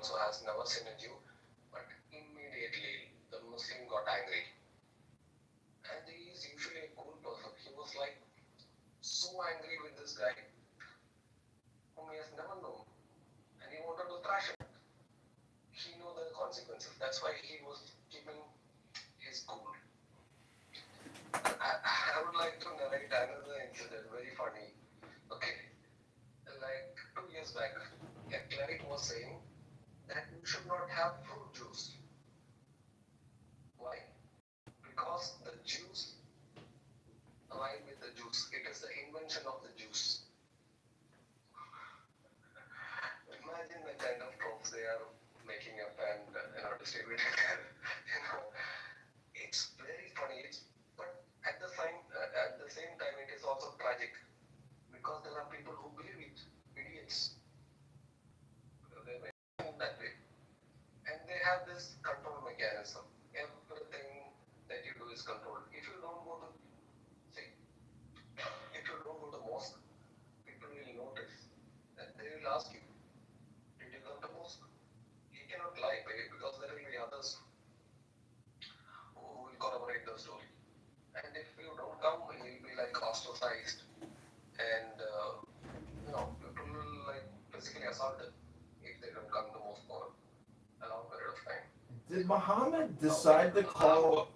also has never seen a Jew, but immediately the Muslim got angry. And he is usually a cool person. He was like so angry with this guy whom he has never known, and he wanted to thrash him. He knew the consequences. That's why he was keeping his cool. I would like to narrate another incident, very funny. Okay, like 2 years back, a cleric was saying that you should not have fruit juice. Why? Because the juice align with the juice. It is the invention of the juice. Imagine the kind of tropes they are making up and distributing. It's very funny. But at the same time, it is also tragic because there are people who believe it, idiots. They think that way, and they have this control mechanism. Everything that you do is controlled. If you don't go to mosque, people will notice and they will ask you, did you come to mosque? You cannot lie because there will be others who will corroborate the story. And if you don't come, you'll be like ostracized and people will like physically assaulted if they don't come to mosque for a long period of time. Did Muhammad decide to call?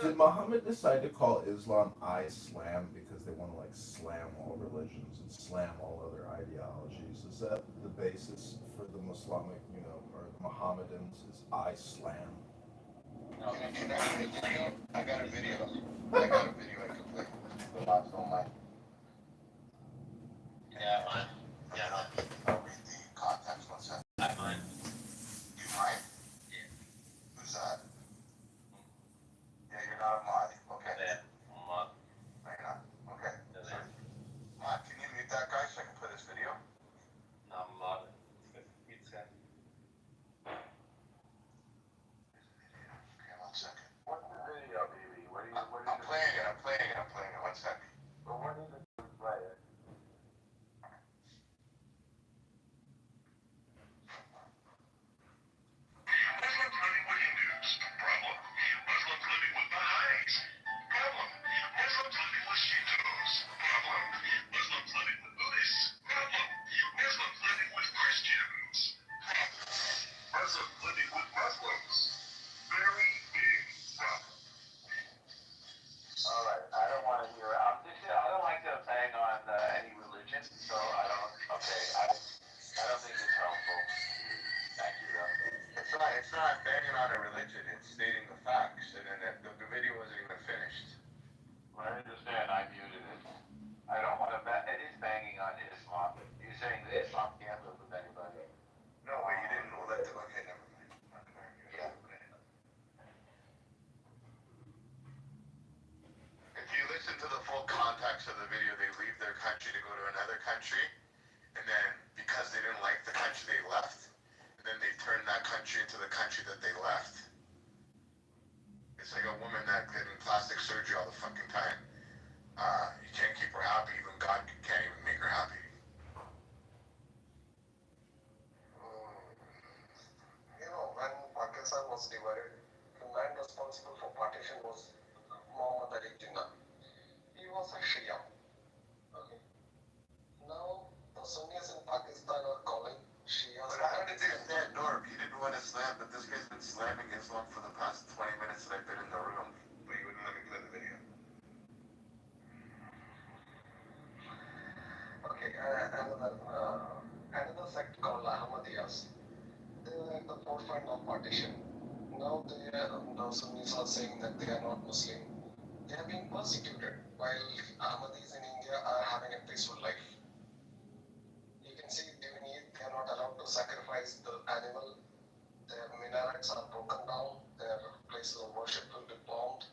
Did Muhammad decide to call Islam Islam because they want to like slam all religions and slam all other ideologies? Is that the basis for the Muslimic, or the Mohammedans? Is Islam? No, can I get a video? I got a video. I can play. The last online. Yeah, mine. Yeah, I'll read the context. One second. I mine. You mine? Yeah. Who's that? Yeah, you're not a mod. Okay. Yeah, I'm a mod. No, you're not. Okay. So, mod, can you mute that guy so I can play this video? No, I'm a mod. It's good. Okay, 1 second. What's the video, baby? I'm playing it. 1 second. But what is it to play it? Muslims living with Hindus. Problem. Muslims living with Baha'is. Problem. Muslims living with Shiitos. Problem. Muslims living with Buddhists. Problem. Muslims living with Christians. Muslims living with Muslims. Very big problem. All right, I don't want to hear. I don't like to bang on any religion, so I don't. Okay, I don't think it's helpful. Thank you, though. It's not banging on a religion. It's stating the facts, and then the video wasn't even finished. Well, I understand. I muted it. I don't want to. It is banging on Islam. You're saying that Islam can't live with anybody. No, but you didn't know that. Okay, never mind. Yeah. If you listen to the full context of the video, they leave their country to go to another country, and then because they didn't like the country they left, and then they turned that country into the country that they left. It's like a woman that getting plastic surgery all the fucking time. You can't keep her happy. Even God can't even make her happy. When Pakistan was divided, the man responsible for partition was Muhammad Ali Jinnah. He was a Shia. Okay. Now the Sunnis in Pakistan are calling Shias. But I understand, Norm. You didn't want to slam, but this guy's been slamming Islam for the past 20 minutes that I've been in the room. But you wouldn't let me play the video. Okay, another sect called Ahmadiyas. They were at the forefront of partition. Now the Sunnis are saying that they are not Muslim. They are being persecuted, while Ahmadis in India are having a peaceful life. You can see during Eid, they are not allowed to sacrifice the animal. Their minarets are broken down. Their places of worship will be bombed.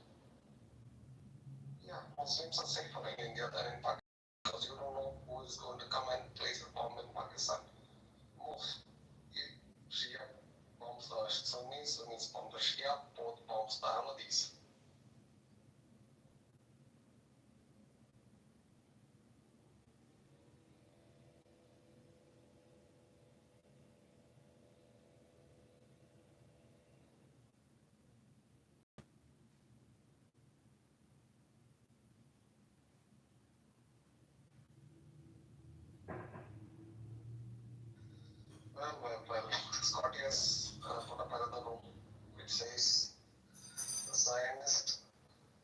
Yeah, Muslims are safer in India than in Pakistan because you don't know who is going to come and place a bomb in Pakistan. Most Shia bombs the Sunnis, Sunnis bomb the Shia, both bombs the Ahmadis. Well, Scotty has put up another rule which says the Zionist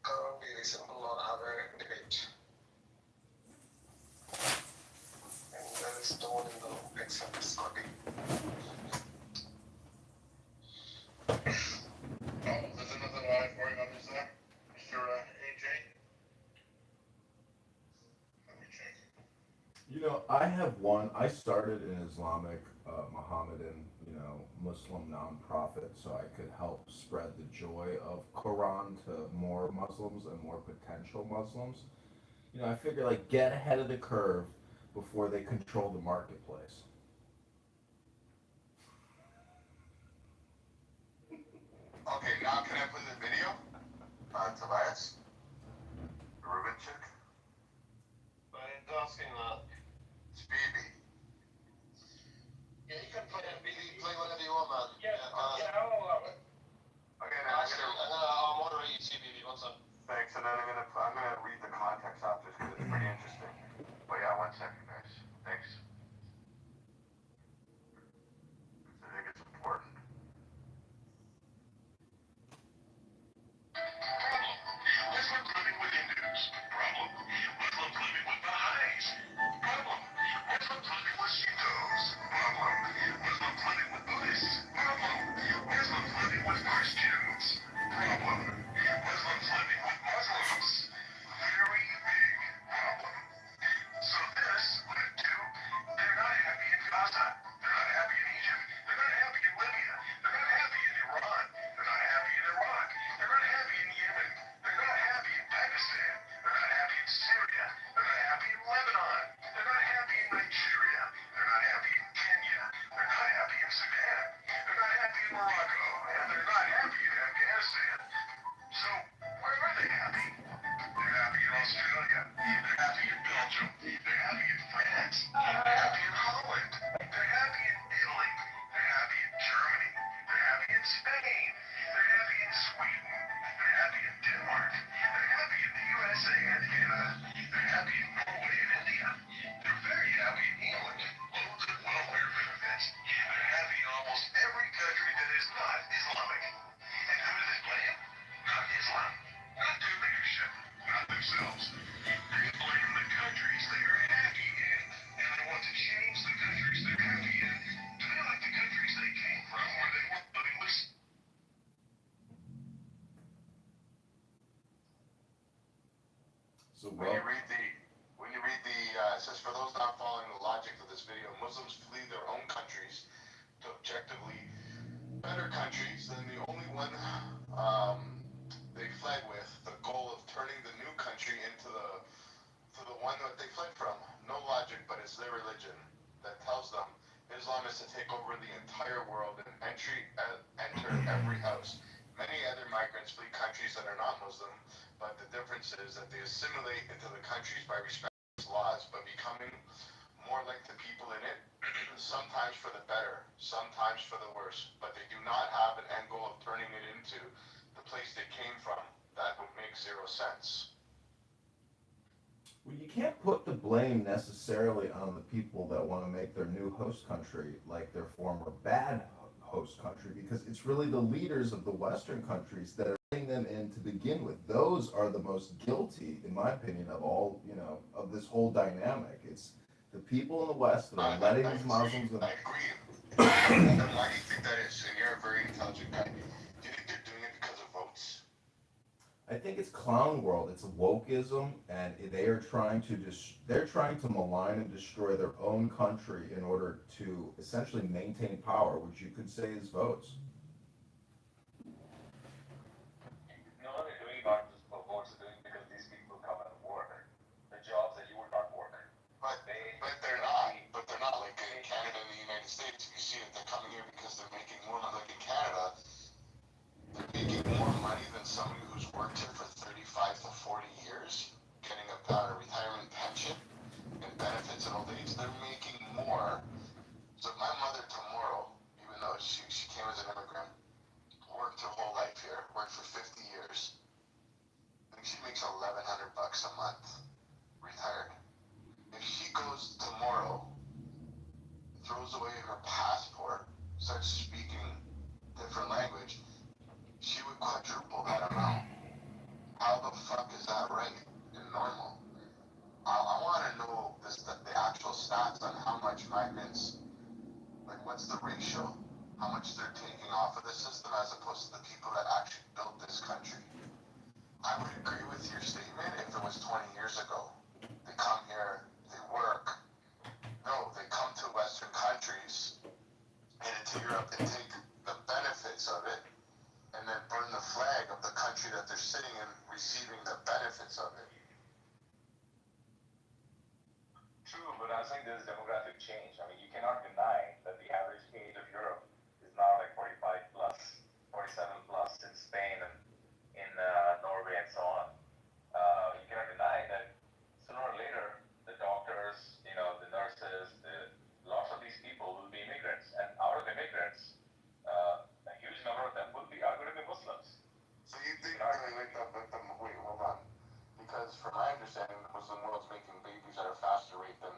can't be reasonable or have a debate. And there is no one in the room except Scotty. Oh, there's another live going on, is there? Mr. AJ? Let me check. You know, I have one. I started an Islamic, Mohammedan, Muslim nonprofit so I could help spread the joy of Quran to more Muslims and more potential Muslims. I figure like get ahead of the curve before they control the marketplace. Okay, now can I play the video? Tobias? The Ruben chick? But it's asking that. It's BB. Yeah, you can play it, BB. Play whatever you want, man. Yeah, I'll allow it. Okay, then I'll moderate you, CBB. What's up? Thanks, and then I'm gonna read the context after because it's pretty interesting. But yeah, 1 second, guys. Thanks. I think it's important. Muslims living with Hindus. Problem. Muslims living with Baha'is. Problem. Muslims living with Shiitos. Problem. Muslims living with Buddhists. Problem. Muslims living with Christians. Problem. Muslims living with Muslims. Very big problem. So this led to they're not happy in Gaza. They're not happy in Egypt. They're not happy in Libya. They're not happy in Iran. They're not happy in Iraq. They're not happy in Yemen. They're not happy in Pakistan. They're not happy in Syria. They're not happy in Lebanon. They're not happy in Nigeria. They're not happy in Kenya. They're not happy in Sudan. They're not happy in Morocco. And they're not happy in Afghanistan. So, where are they happy? They're happy in Australia. They're happy in Belgium. They're happy in France. They're happy in Holland. They're happy in Italy. They're happy in Germany. They're happy in Spain. They're happy in Sweden. They're happy in Denmark. They're happy in the USA and Canada. They're happy in Norway and India. They're very happy in England. Loads of welfare benefits. They're happy in almost every country that is not Islamic. And who do they blame? Not Islam. Not their leadership. Not themselves. They blame the countries they are happy in. And they want to change the countries they're happy in to be like the countries they came from where they were living with. So When you read the, it says, for those not following the logic of this video, Muslims flee their own countries to objectively better countries than the only one they fled with, the goal of turning the new country into the one that they fled from. No logic, but it's their religion that tells them Islam is to take over the entire world and enter every house. Many other migrants flee countries that are not Muslim, but the difference is that they assimilate into the countries by respecting its laws, but becoming more like the people in it, sometimes for the better, sometimes for the worse, but they do not have an end goal of turning it into the place they came from. That would make zero sense. Well, you can't put the blame necessarily on the people that want to make their new host country like their former bad host country because it's really the leaders of the Western countries that are letting them in to begin with. Those are the most guilty, in my opinion, of all, of this whole dynamic. It's the people in the West that are letting these Muslims in. I agree. And why do you think that is? And you're a very intelligent guy. Do you think they're doing it because of votes? I think it's clown world. It's wokeism, and they're trying to malign and destroy their own country in order to essentially maintain power, which you could say is votes. No, they're doing not just for votes, they're doing because these people come out of work. The jobs that you would not work. But they're not. But they're not like in Canada and the United States. You see that they're coming here because they're making more money. Like in Canada, they're making more money than somebody who's worked here for 35 to 40 years, getting a retirement pension and benefits and old age. They're making more. So my mother tomorrow, even though she came as an immigrant, worked her whole life here, worked for 50 years. I think she makes $1,100 a month, retired. If she goes tomorrow, throws goes away in her passport, starts speaking different language, she would quadruple that amount. How the fuck is that right and normal? I want to know the actual stats on how much migrants, like what's the ratio, how much they're taking off of the system as opposed to the people that actually built this country. I would agree with your statement if it was 20 years ago. They come here, they work. No, they come to Western countries and into Europe and take the benefits of it and then burn the flag of the country that they're sitting in, receiving the benefits of it. True, but I think there's demographic change. I mean, you cannot deny that the average age of Europe is now like 45 plus, 47 plus in Spain and in Norway and so on. You cannot deny that sooner or later, the doctors, the nurses, lots of these people will be immigrants. And out of immigrants, a huge number of them are going to be Muslims. So you think wait, hold on. Because from my understanding, the Muslim world's making babies at a faster rate than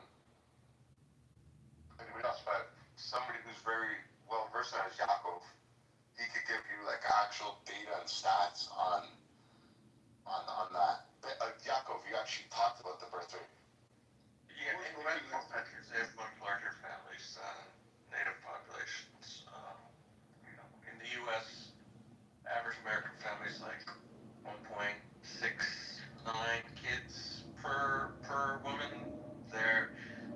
anybody else. But somebody who's very well versed on is Yaakov, he could give you like actual data and stats on that. Yaakov, you actually talked about the birth rate. Yeah, in most countries, they have much larger families than native populations. In the U.S., average American family is like 1.69 kids per woman.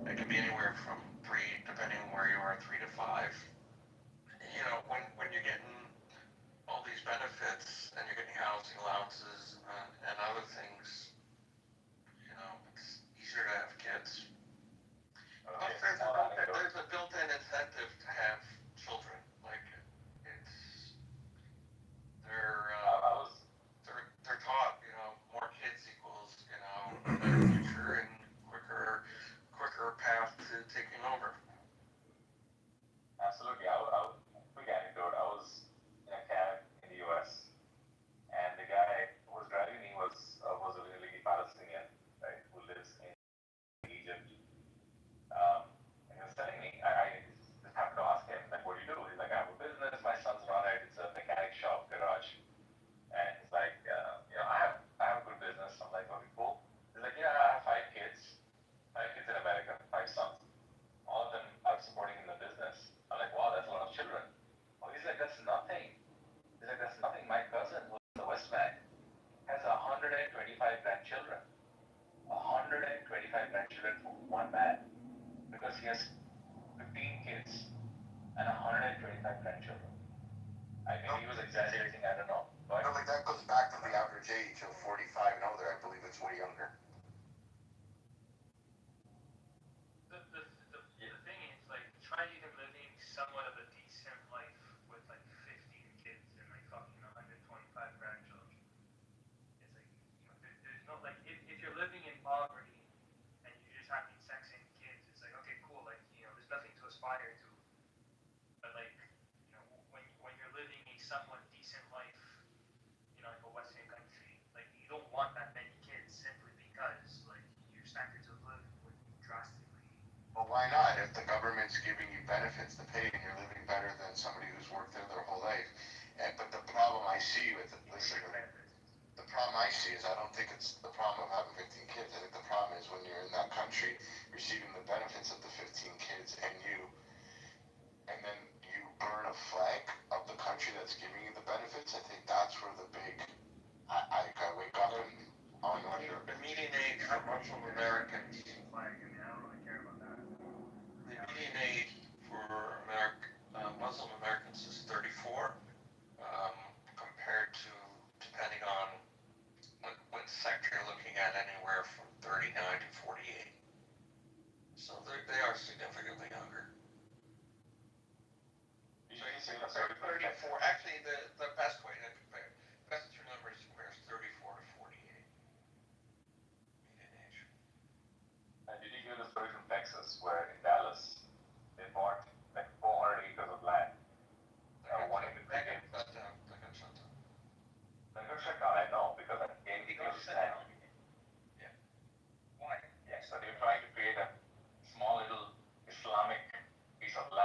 It can be anywhere from 3, depending on where you are, 3 to 5. When you're getting all these benefits and you're getting housing allowances and other things, it's easier to have kids. Plus, there's a built-in incentive to have children. Like they're taught, more kids equals, better future and quicker path to taking over. Absolutely. Quick anecdote. I was in a cab in the U.S. and the guy who was driving me was originally Palestinian, right, who lives in Egypt. And he was telling me, I just happened to ask him, like, what do you do? He's like, I have a business, my son's run it, it's a mechanic shop, garage. And he's like, I have a good business. I'm like, okay, cool. He's like, yeah, I have 5 kids in America, 5 sons. All of them are supporting in the business. I'm like, wow, that's a lot of children. Oh, he's like, that's nothing. He's like, that's nothing. My cousin, who's in the West Bank, has 125 grandchildren. 125 grandchildren for one man. Because he has 15 kids and 125 grandchildren. I mean, he was exaggerating, I don't know. But no, like that goes back to the average age of 45 and older. I believe it's way younger. The thing is, like, try even living somewhat of a decent life with like 15 kids and like fucking 125 grandchildren. It's like, there's no, like, if you're living in poverty and you're just having sex and kids, it's like, okay, cool, like, there's nothing to aspire to. But like, when you're living a somewhat decent life, in a Western country, like, you don't want that many kids simply because like your standards of living would be drastically. Well, why not? If the government's giving you benefits to pay and you're living better than somebody who's worked there their whole life. But the problem I see with it, the problem I see is I don't think it's the problem of having 15 kids. I think the problem is when you're in that country receiving the benefits of the 15 kids and then you burn a flag of the country that's giving you the benefits. I think that's where the big, I wake up and the median age for Muslim Americans. The median age for Muslim Americans is 34, compared to, depending on what sector you're looking at, anywhere from 39 to 48. So they are significantly younger. So 34. Actually, the best way to compare, best two numbers to compare is 34 to 48 median age. And did you hear the story from Texas where in Dallas they bought like 400 acres of land? Wanting to take it. They got shut down. They got shut down, I know, because I gave the land. Yeah. Why? Yeah, so they're trying to create a small little Islamic piece of land.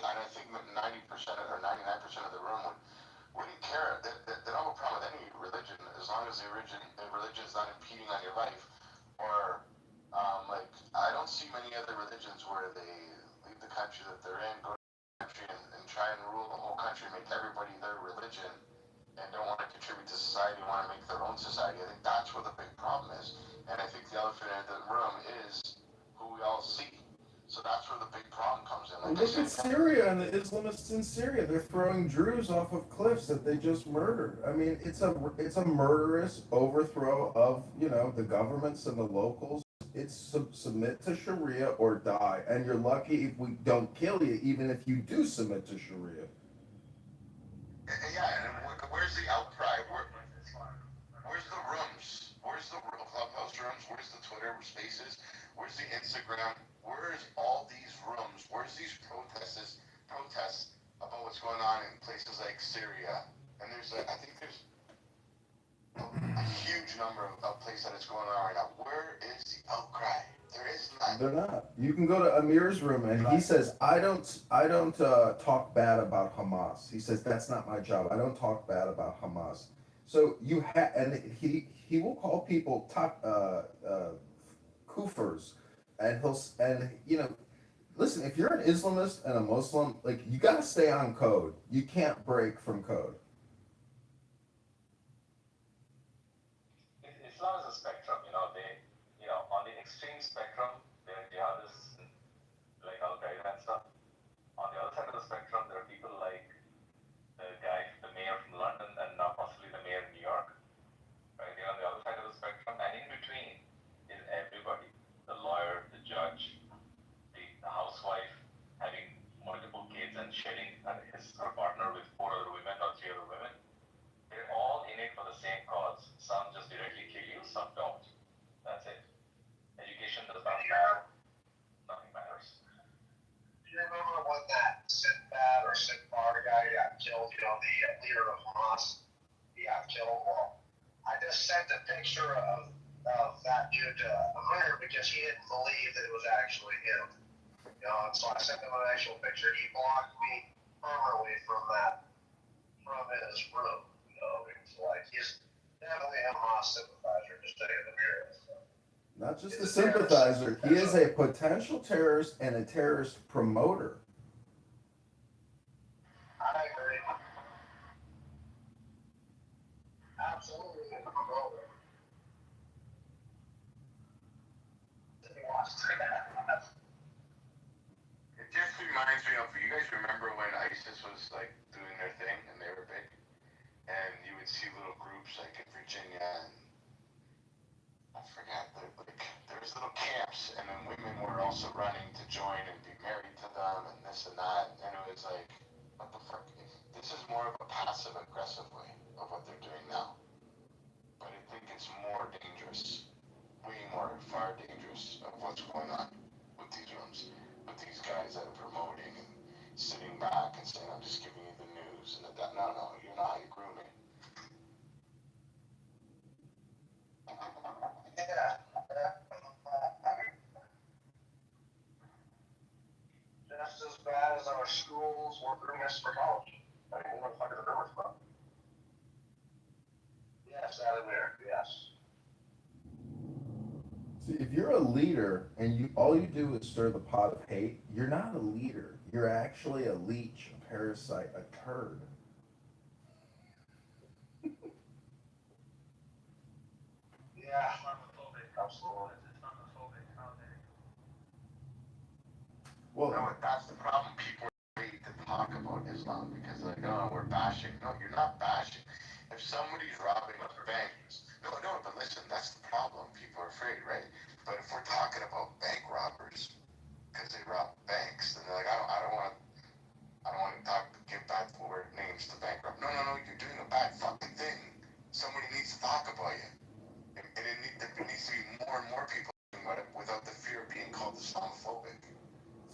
think 90% or 99% of the room wouldn't care. They don't have a problem with any religion as long as the religion is not impeding on your life. Or like I don't see many other religions where they leave the country that they're in, go to the country and try and rule the whole country, make everybody their religion, and don't want to contribute to society, want to make their own society. I think that's where the big problem is. And I think the elephant in the room is who we all see. So that's where the big problem comes in. Like I Look at said, Syria and the Islamists in Syria. They're throwing Druze off of cliffs that they just murdered. I mean, it's a murderous overthrow of the governments and the locals. It's submit to Sharia or die, and you're lucky if we don't kill you, even if you do submit to Sharia. yeah, and where's the outcry? Where's the rooms? Where's the clubhouse rooms? Where's the Twitter spaces? Where's the Instagram? Where's all these rooms? Where's these protests about what's going on in places like Syria? And I think there's a huge number of places that it's going on right now. Where is the outcry? There is none. They're not. You can go to Amir's room, and he says, "I don't talk bad about Hamas." He says that's not my job. I don't talk bad about Hamas. So and he will call people top kufers, and listen. If you're an Islamist and a Muslim, like you got to stay on code. You can't break from code. Islam is a spectrum, on the extreme spectrum, there are jihadists like Al Qaeda and stuff. On the other side of the spectrum, there are people like the mayor from London, and now possibly the mayor of New York. Right? They're on the other side of the spectrum, and in between is everybody: the lawyer, the judge, the housewife having multiple kids and sharing her partner with 4 other women or 3 other women. They're all in it for the same cause. Some just directly kill you, some don't. That's it. Education does not matter. Nothing matters. Do you remember when that Sinbad or Sinbar guy got killed? The leader of Hamas, he got killed. Well, I just sent a picture of that dude to Hunter because he didn't believe that it was actually him. And so I sent him an actual picture. He blocked me permanently from his room. It's like he's definitely a Hamas sympathizer, just saying the mirror. Not just a sympathizer, he is a potential terrorist and a terrorist promoter. I agree. Absolutely a promoter. It just reminds me of, you guys remember when ISIS was like doing their thing and they were big? And you would see little groups like in Virginia and I forgot, there was little camps, and then women were also running to join and be married to them and this and that, and it was like, what the fuck? This is more of a passive aggressive way of what they're doing now. But I think it's more dangerous, way more, far dangerous of what's going on with these rooms, with these guys that are promoting and sitting back and saying, I'm just giving you the news and that. No, you're not, you're grooming. Yeah. Just as bad as our schools were grooming us for college. I mean, what the fuck are the rumors about? Yes, out of there, yes. See, if you're a leader and all you do is stir the pot of hate, you're not a leader. You're actually a leech, a parasite, a turd. Yeah, Islamophobic. absolutely. It's Islamophobic out there. Well, No, that's the problem. People are afraid to talk about Islam because they're like, oh, we're bashing. No, you're not bashing. If somebody's robbing a bank, no, but listen, that's the problem. People are afraid, right? But if we're talking about bank robbers because they rob banks, then they're like, I don't want to give bad word names to bank robbers. No, you're doing a bad fucking thing. Somebody needs to talk about you. And there needs to be more and more people doing it without the fear of being called Islamophobic.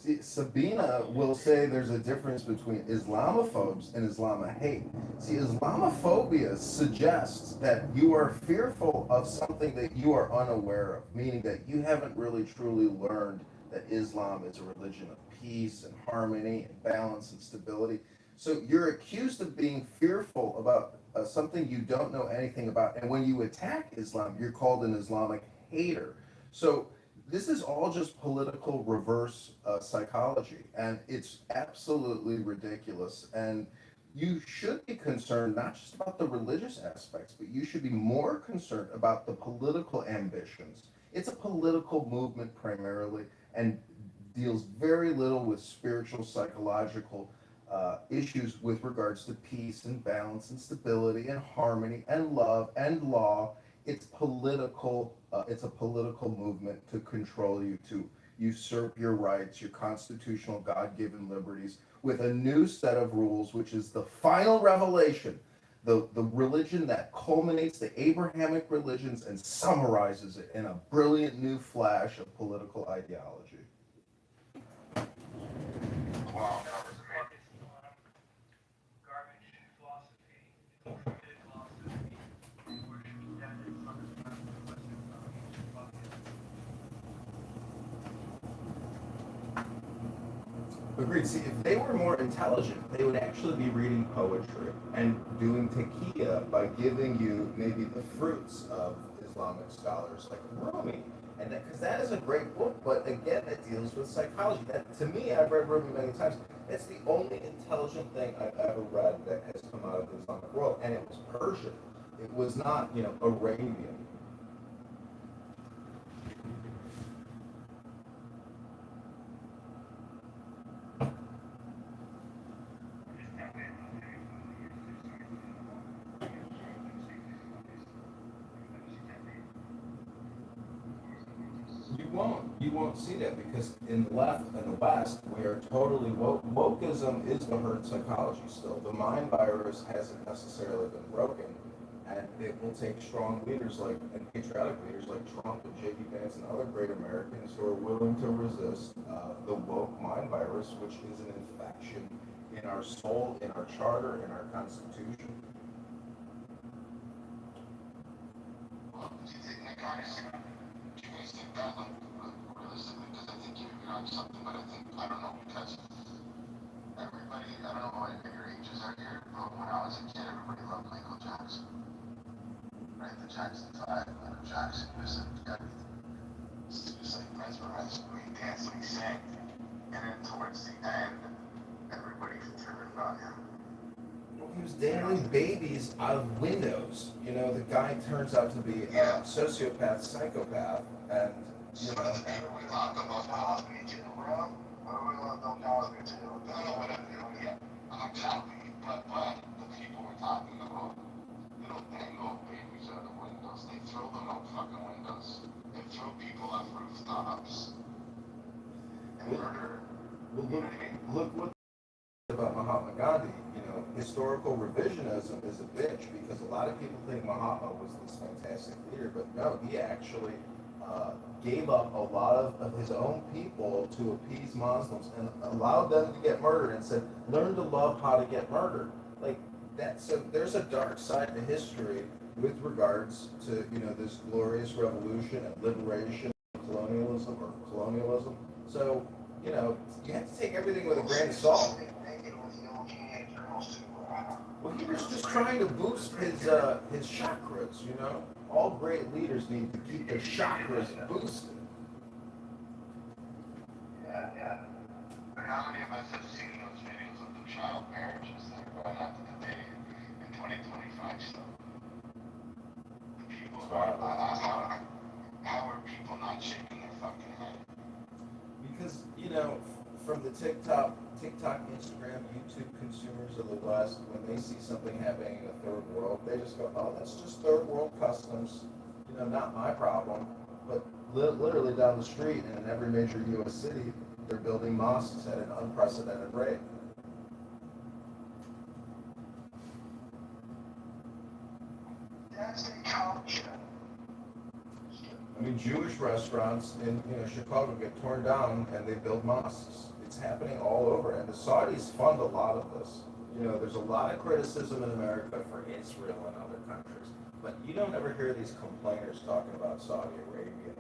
see, Sabina will say there's a difference between Islamophobes and Islamahate. See, Islamophobia suggests that you are fearful of something that you are unaware of, meaning that you haven't really truly learned that Islam is a religion of peace and harmony and balance and stability. So you're accused of being fearful about something you don't know anything about. And when you attack Islam, you're called an Islamic hater. So this is all just political reverse psychology, and it's absolutely ridiculous. And you should be concerned not just about the religious aspects, but you should be more concerned about the political ambitions. It's a political movement primarily, and deals very little with spiritual, psychological issues with regards to peace and balance and stability and harmony and love and law. It's political. It's a political movement to control you, to usurp your rights, your constitutional God-given liberties, with a new set of rules, which is the final revelation, the religion that culminates the Abrahamic religions and summarizes it in a brilliant new flash of political ideology. Wow. Garbage philosophy, ill-treated philosophy, worshiping dead is not as bad as the Western philosophy. Agreed. See, if they were more intelligent, they would actually be reading poetry and doing taqiyya by giving you maybe the fruits of Islamic scholars like Rumi. And because that is a great book, but again, it deals with psychology. That, to me, I've read Rumi many times. It's the only intelligent thing I've ever read that has come out of the Islamic world, and it was Persian. It was not, Arabian. You won't see that because in the left and the West, we are totally woke. Wokeism is the herd psychology still. The mind virus hasn't necessarily been broken, and it will take strong leaders and patriotic leaders like Trump and J.D. Vance and other great Americans who are willing to resist the woke mind virus, which is an infection in our soul, in our charter, in our constitution. Do you think, Nick, honestly, do you guys think that, like, realistically? Because I think you're on something, but I don't know, because everybody, I don't know what your ages are here, but when I was a kid, everybody loved Michael Jackson. Right? The Jackson 5, Michael Jackson, was everything. It's just like mesmerized, the way he danced, when he sang. And then towards the end, everybody turned on him. He was dangling babies out of windows. The guy turns out to be a sociopath, psychopath, and We talk about Cosby too, bro. We love no Cosby too. No, whatever. Yeah, exactly. But the people we're talking about, they don't dangle babies out of windows. They throw them out fucking windows. They throw people off rooftops and murder. well, You know what I mean? look what about Mahatma Gandhi. Historical revisionism is a bitch because a lot of people think Mahatma was this fantastic leader, but no, he actually gave up a lot of his own people to appease Muslims and allowed them to get murdered and said, learn to love how to get murdered. Like that. So there's a dark side to history with regards to, this glorious revolution and liberation, colonialism. So, you have to take everything with a grain of salt. Well, he was just trying to boost his chakras, All great leaders need to keep their chakras boosted. Yeah. But how many of us have seen those videos of the child marriages that are going on today in 2025 still? The people how are people not shaking their fucking head? Because, from the TikTok, Instagram, YouTube consumers of the West, when they see something happening in the third world, they just go, oh, that's just third world customs, not my problem. But literally down the street and in every major U.S. city, they're building mosques at an unprecedented rate. That's the culture. Jewish restaurants in Chicago get torn down and they build mosques. It's happening all over, and the Saudis fund a lot of this. There's a lot of criticism in America for Israel and other countries, but you don't ever hear these complainers talking about Saudi Arabia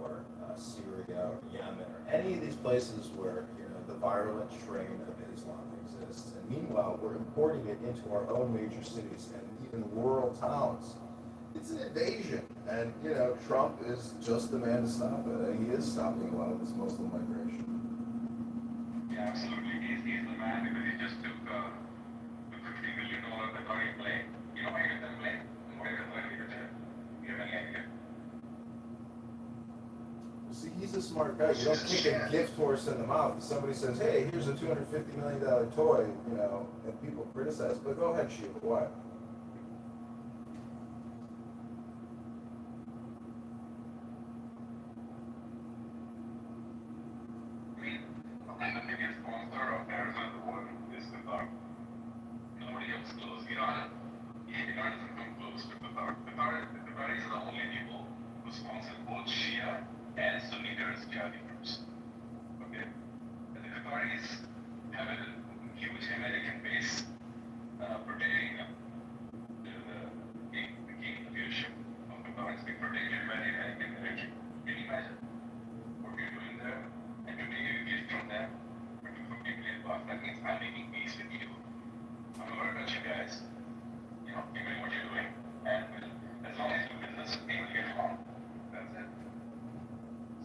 or Syria or Yemen or any of these places where the virulent strain of Islam exists. And meanwhile, we're importing it into our own major cities and even rural towns. It's an invasion. And, you know, Trump is just the man to stop it. And he is stopping a lot of this Muslim migration. Yeah, absolutely. He's the man because he just took the $50 million Qatari plane. You know why he took that plane? Why did he give it to him? You have any idea? See, he's a smart guy. You don't kick a gift horse in the mouth. If somebody says, hey, here's a $250 million toy, you know, and people criticize, but go ahead, Sheila, what? I mean, the biggest sponsor of terrorism in the world is Qatar. Nobody else close. Iran doesn't come close to Qatar. Qataris are the only people who sponsor both Shia and Sunni terrorist jihadi groups. Okay? And the Qataris have a huge American base protecting them. The key leadership of Qatar is being protected by the American military. Can you imagine what you're doing there? And to take a gift from them for $250 million, that means I'm making peace with you. I'm not going to touch you guys. You know, keep doing what you're doing. And as long as you do business with me, we'll get along. That's it.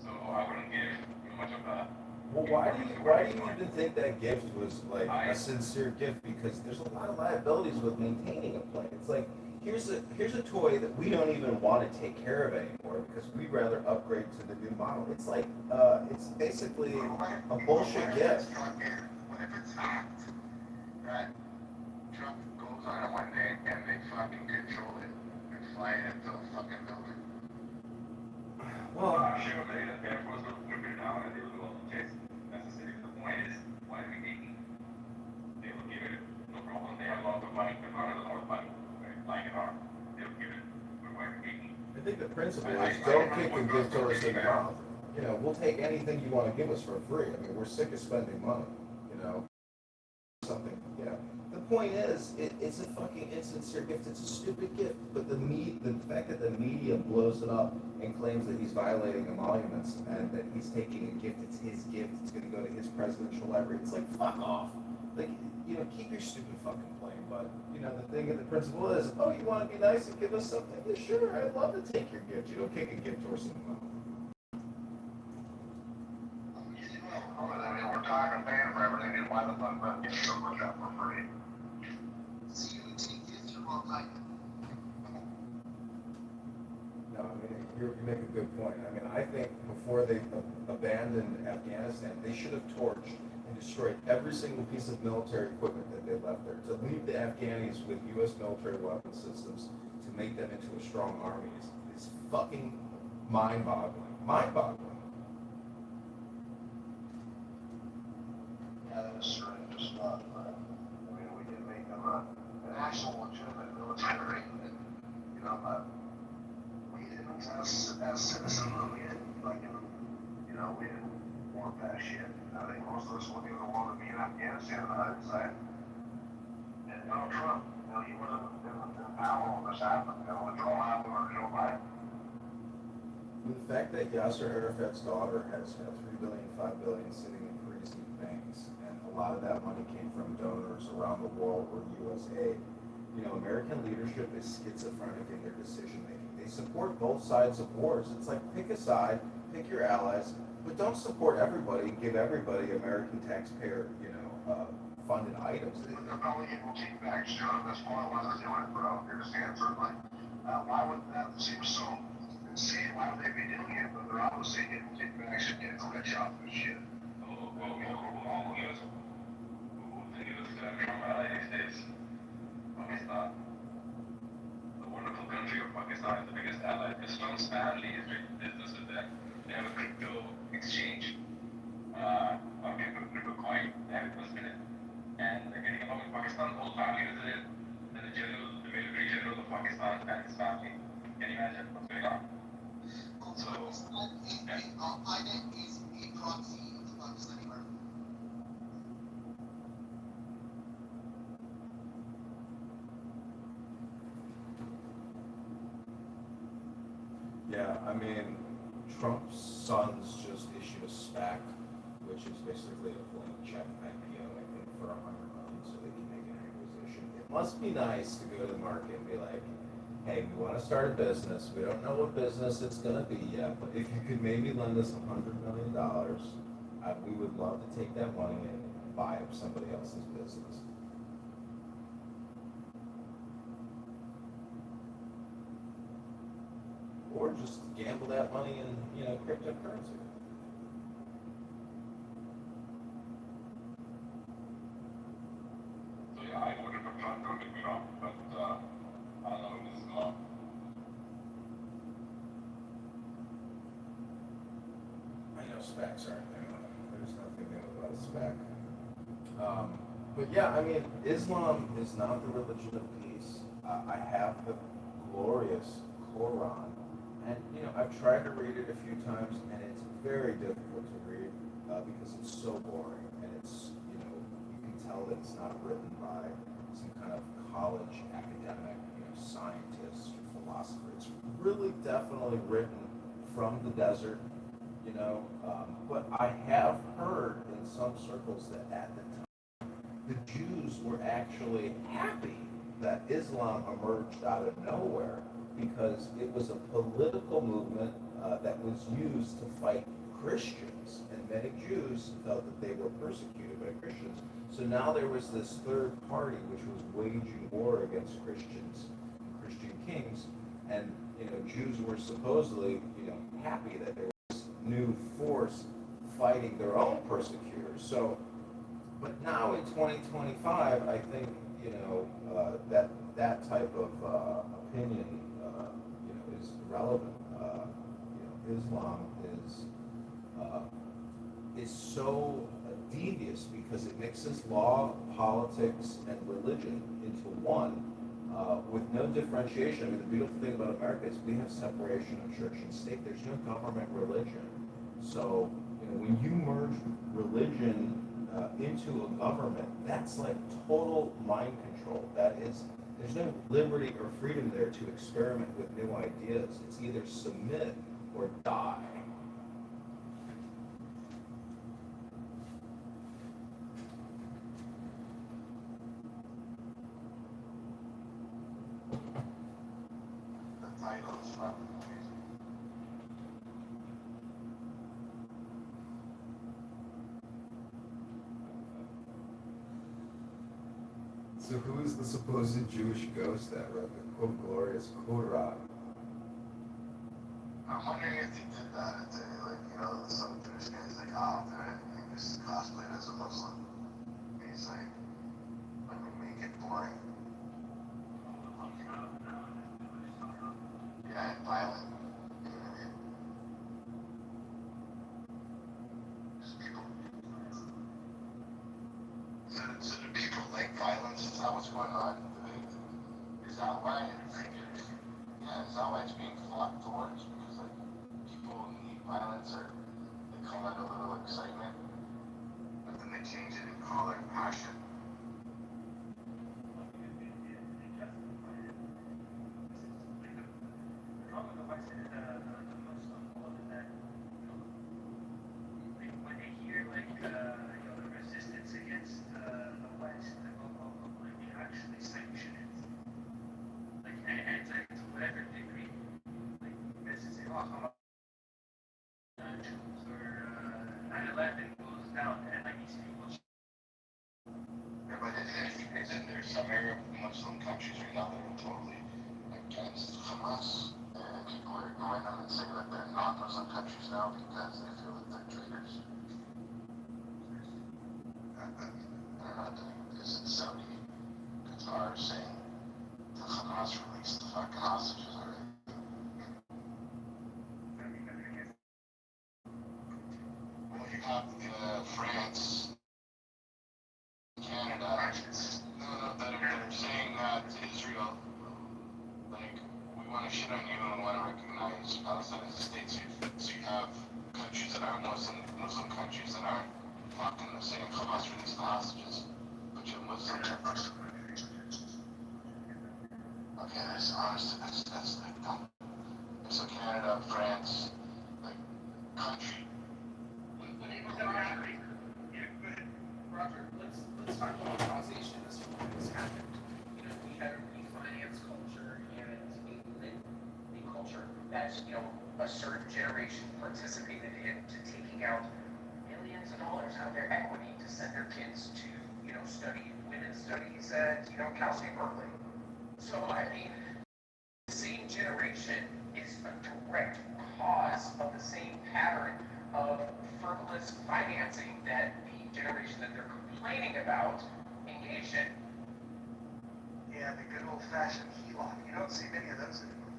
So I wouldn't give much of a. Well, why do you even think that gift was like a sincere gift? Because there's a lot of liabilities with maintaining a plane. It's like, here's a toy that we don't even want to take care of anymore because we'd rather upgrade to the new model. It's like, it's basically a bullshit gift. What if it's hacked? Right? Trump goes on one day and they fucking control it and fly it into a fucking building. Well, I'm sure the Air Force will put it down and they will do all the checks necessary. The point is, why are we taking? They will give it, no problem. They have a lot of money, the car has a lot of money, right? Flying an arm, they will give it. But why are we taking? I think the principle is don't kick the gift horse in the mouth. You know, we'll take anything you want to give us for free. I mean, we're sick of spending money, you know. Something, you know. The point is, it's a fucking insincere gift. It's a stupid gift. But the fact that the media blows it up and claims that he's violating emoluments and that he's taking a gift, it's his gift, it's going to go to his presidential library. It's like, fuck off. Like, you know, keep your stupid fucking plane. But, you know, the thing and the principle is, oh, you want to be nice and give us something? Yeah, sure, I'd love to take your gift. You don't kick a gift horse in the mouth. I mean, we're tired of paying for everything, and why the fuck not get so much out for free? See, you take this, you're all like, No, I mean, you make a good point. I mean, I think before they abandoned Afghanistan, they should have torched and destroyed every single piece of military equipment that they left there. To leave the Afghanis with U.S. military weapon systems to make them into a strong army is fucking mind-boggling. Mind-boggling. Yeah, that was certainly just not, I mean, we did make them an actual legitimate military, and, you know, we didn't, as citizens, we didn't, like, you know, we didn't want that shit. I think most of us wouldn't even want to be in Afghanistan on either side. And Donald Trump, you know, he would have been power when this happened, you know, with Joe Biden or Joe Biden. The fact that Yasser Arafat's daughter has $3 billion, $5 billion sitting in crazy banks, and a lot of that money came from donors around the world or USA. You know, American leadership is schizophrenic in their decision making. They support both sides of wars. It's like, pick a side, pick your allies, but don't support everybody and give everybody American taxpayer, you know, funded items. They're probably able to take back, John. That's why they're doing it, bro. You're just answering, like, why would that seem so insane? Why would they be doing it? But they're obviously able to take back and get rich off this shit. Pakistan, the wonderful country of Pakistan, is the biggest ally. Islam's family is doing business with them. They have a crypto exchange, crypto coin. They have invested in, and they're getting along with Pakistan. The whole family is in. And the military general of Pakistan and his family. Can you imagine what's going on? So, INET is a proxy of the Pakistani army. Yeah, I mean, Trump's sons just issued a SPAC which is basically a blank check IPO, I think, for $100 million, so they can make an acquisition. It must be nice to go to the market and be like, hey, we want to start a business. We don't know what business it's going to be yet, but if you could maybe lend us $100 million, we would love to take that money and buy up somebody else's business. Or just gamble that money in, cryptocurrency. So yeah, I voted for Trump, don't get me wrong, but I don't know, it is not. I know SPACs aren't new. There's nothing new about a SPAC. But yeah, I mean, Islam is not the religion of peace. I have the glorious Quran, and I've tried to read it a few times, and it's very difficult to read because it's so boring, and it's you can tell that it's not written by some kind of college academic, scientist or philosopher. It's really definitely written from the desert. But I have heard in some circles that at the time, the Jews were actually happy that Islam emerged out of nowhere because it was a political movement that was used to fight Christians. And many Jews felt that they were persecuted by Christians. So now there was this third party which was waging war against Christians, Christian kings, and Jews were supposedly happy that there was new force fighting their own persecutors. So, but now in 2025, I think that type of opinion is relevant. Islam is so devious because it mixes law, politics, and religion into one. With no differentiation. I mean, the beautiful thing about America is we have separation of church and state. There's no government religion. So, when you merge religion into a government, that's like total mind control. There's no liberty or freedom there to experiment with new ideas. It's either submit or die. The title is fucking amazing. So who is the supposed Jewish ghost that wrote the glorious Quran? I'm wondering if they did that, if they, some Jewish guy's like, oh, they're just cosplayed as a Muslim. And he's like, let me make it boring. Yeah, and violent. You know what I mean? Just people. So do people like violence? Is that what's going on? Is that why? Yeah, is that why it's being fought towards? Because people need violence or they call it a little excitement, but then they change it and call it passion. When they hear the resistance against the West, actually sanction it, and to whatever degree, this is oh, Hamas or 9/11 goes down, and these people. Yeah, but isn't there some Arab Muslim countries right now that are totally against Hamas? And people are ignoring them and saying that they're not Muslim countries now because they feel that they're traitors. They're not doing it because it's Saudi, Qatar saying the Hamas released the fucking hostages already. Well, you have France, Canada, that are saying that Israel, we want to shit on you and want to recognize Palestine as a state. So you have countries that aren't Muslim countries that aren't talking the same. Hamas released the hostages, but you have Muslim countries. Okay, that's honestly, that's dumb. So Canada, France, country. that, a certain generation participated in, to taking out millions of dollars out of their equity to send their kids to, study women's studies at, Cal State Berkeley. So, I mean, the same generation is a direct cause of the same pattern of frivolous financing that the generation that they're complaining about engaged in. Yeah, the good old-fashioned HELOC. You don't see many of those anymore.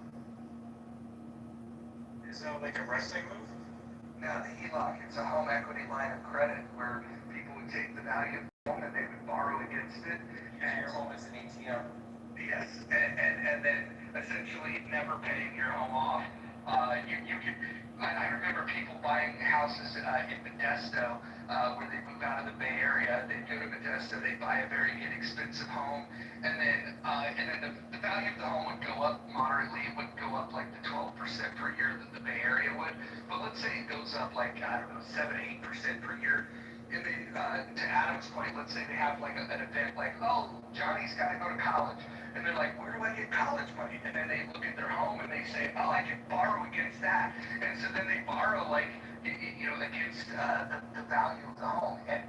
Is that like a wrestling move? No, the HELOC, it's a home equity line of credit where people would take the value of the home and they would borrow against it. And your home is an ATM. Yes, and then essentially never paying your home off. You could, I remember people buying houses in Modesto where they move out of the Bay Area. They'd go to Modesto, they'd buy a very inexpensive home, and then the value of the home would go up moderately. It wouldn't go up like the 12% per year that the Bay Area would, but let's say it goes up like, I don't know, 7-8% per year. And then to Adam's point, let's say they have like an event like, oh, Johnny's got to go to college. And they're like, where do I get college money? And then they look at their home and they say, oh, I can borrow against that. And so then they borrow like, against the value of the home. And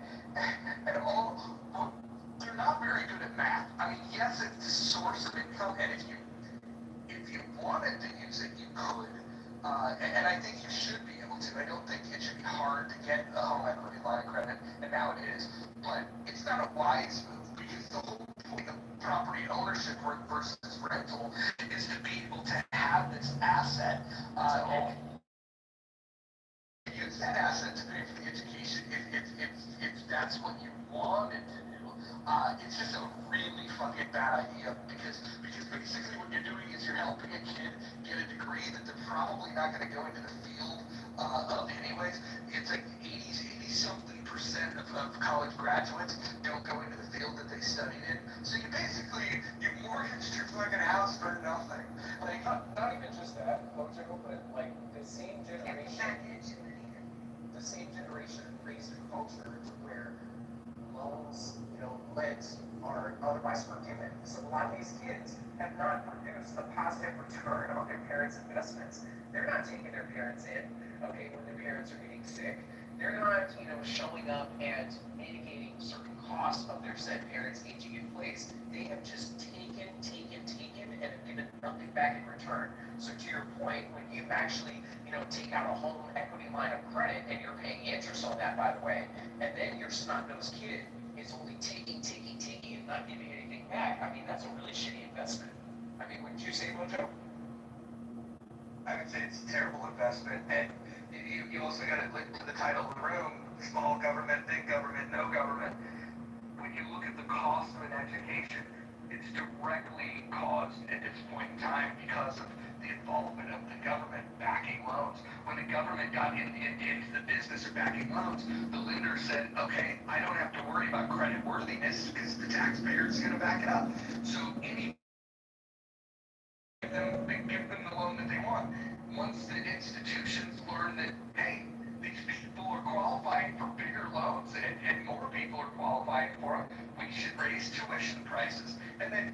all, they're not very good at math. I mean, yes, it's a source of income, and if you wanted to use it, you could. And I think you should be able to. I don't think it should be hard to get a home equity line of credit, and now it is. But it's not a wise move, because the whole point of property ownership versus rental is to be able to have this asset and use that asset to pay for the education if that's what you wanted to do. It's just a really fucking bad idea, because basically what you're doing is you're helping a kid get a degree that they're probably not going to go into the field of anyways. It's like 80-something% of college graduates don't go into the field that they studied in. So you mortgaged your fucking house for nothing. Like, Not even just that, Mojo, but like the same generation raised a culture where loans, lent are otherwise forgiven. So a lot of these kids have not produced a positive return on their parents' investments. They're not taking their parents in, when their parents are getting sick. They're not, showing up and mitigating certain costs of their said parents aging in place. They have just taken, and have given nothing back in return. So to your point, when you actually, take out a home equity line of credit, and you're paying interest on that, by the way, and then your snot-nosed kid is only taking, and not giving anything back, I mean, that's a really shitty investment. I mean, wouldn't you say, Mojo? I would say it's a terrible investment, and you also got to link to the title of the room: small government, big government, no government. When you look at the cost of an education, it's directly caused at this point in time because of the involvement of the government backing loans. When the government got into the business of backing loans, the lender said, okay, I don't have to worry about credit worthiness because the taxpayer is going to back it up. So give them the loan that they want. Once the institutions learn that, hey, these people are qualifying for bigger loans and more people are qualifying for them, we should raise tuition prices. And then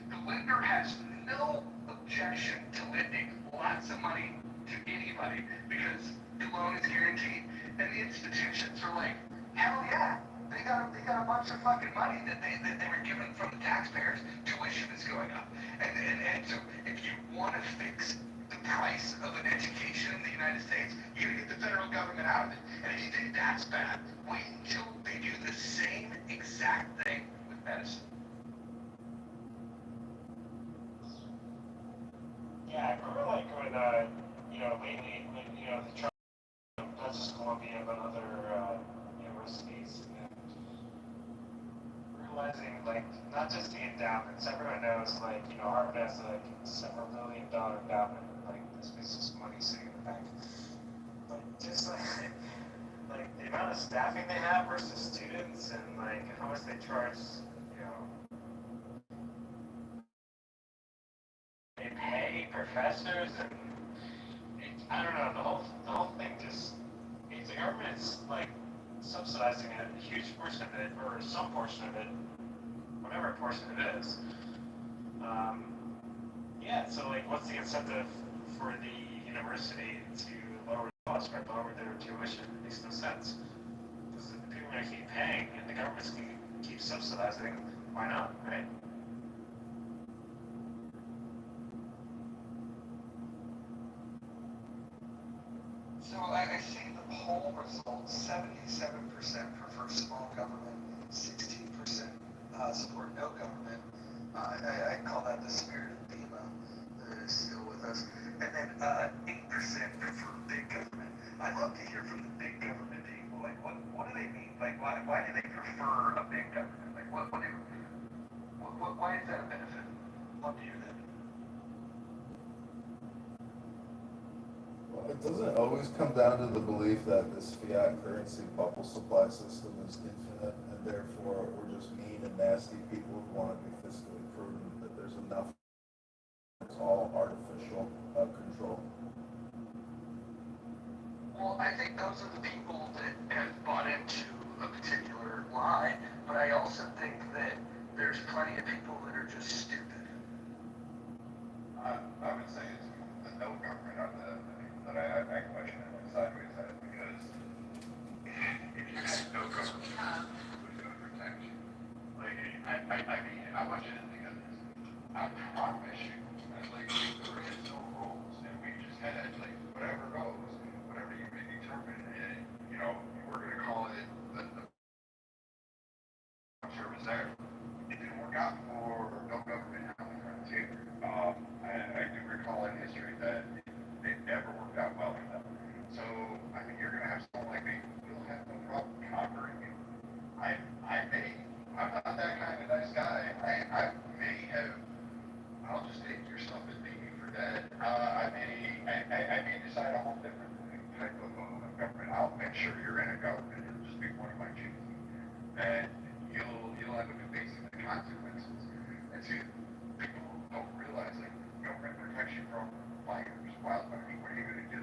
the lender has no objection to lending lots of money to anybody because the loan is guaranteed. And the institutions are like, hell yeah, they got a bunch of fucking money that they were given from the taxpayers. Tuition is going up. And so if you want to fix the price of an education in the United States, you gotta get the federal government out of it. And if you think that's bad, wait until they do the same exact thing with medicine. Yeah, I remember like when, lately, when, the Trump, not just Columbia, but other universities, and realizing, like, not just the endowments, everyone knows, like, Harvard has, like, several $1 billion endowment, like, this business money sitting in the bank. But just, like, the amount of staffing they have versus students, and, like, how much they charge, they pay professors, and I don't know, the whole thing just, the government's like subsidizing a huge portion of it, or some portion of it, whatever portion it is. Yeah, so like what's the incentive for the university to lower the cost or lower their tuition. It makes no sense. Because if people are going to keep paying and the government's going to keep subsidizing, why not, right? So I see the poll results, 77% prefer small government, 16% support no government. I call that the spirit of Bima that is still with us. And then 8% prefer big government. I'd love to hear from the big government people. Like, what do they mean? Like, why do they prefer a big government? Like, why is that a benefit? Love to hear that. Well, it doesn't always come down to the belief that this fiat currency bubble supply system is infinite, and therefore we're just mean and nasty people who want to be fiscally prudent, that there's enough. It's all artificial control. Well, I think those are the people that have bought into a particular lie, but I also think that there's plenty of people that are just stupid. I would say it's the no government are the people that I question and look sideways at, because if you have no government, who's going to protect you? Like, I mean, I want you to think of this. I promise you, that, like, there is no rules, and we just had, like, whatever goes, whatever you may determine, and, you know, we're going to call it the service there. It didn't work out for no government housing grants either. I do recall in history that it never worked out well for them. So, I mean, you're going to have someone like me who will have no problem conquering you. I'm not that kind of nice guy. I may have, I'll just take your stuff and leave you for dead. I may decide a whole different type of government. I'll make sure you're in a government. It'll just be one of my choosing. And you'll end up facing the consequences. And see, people don't realize, like, government protects you from fires, wildfires. What are you going to do?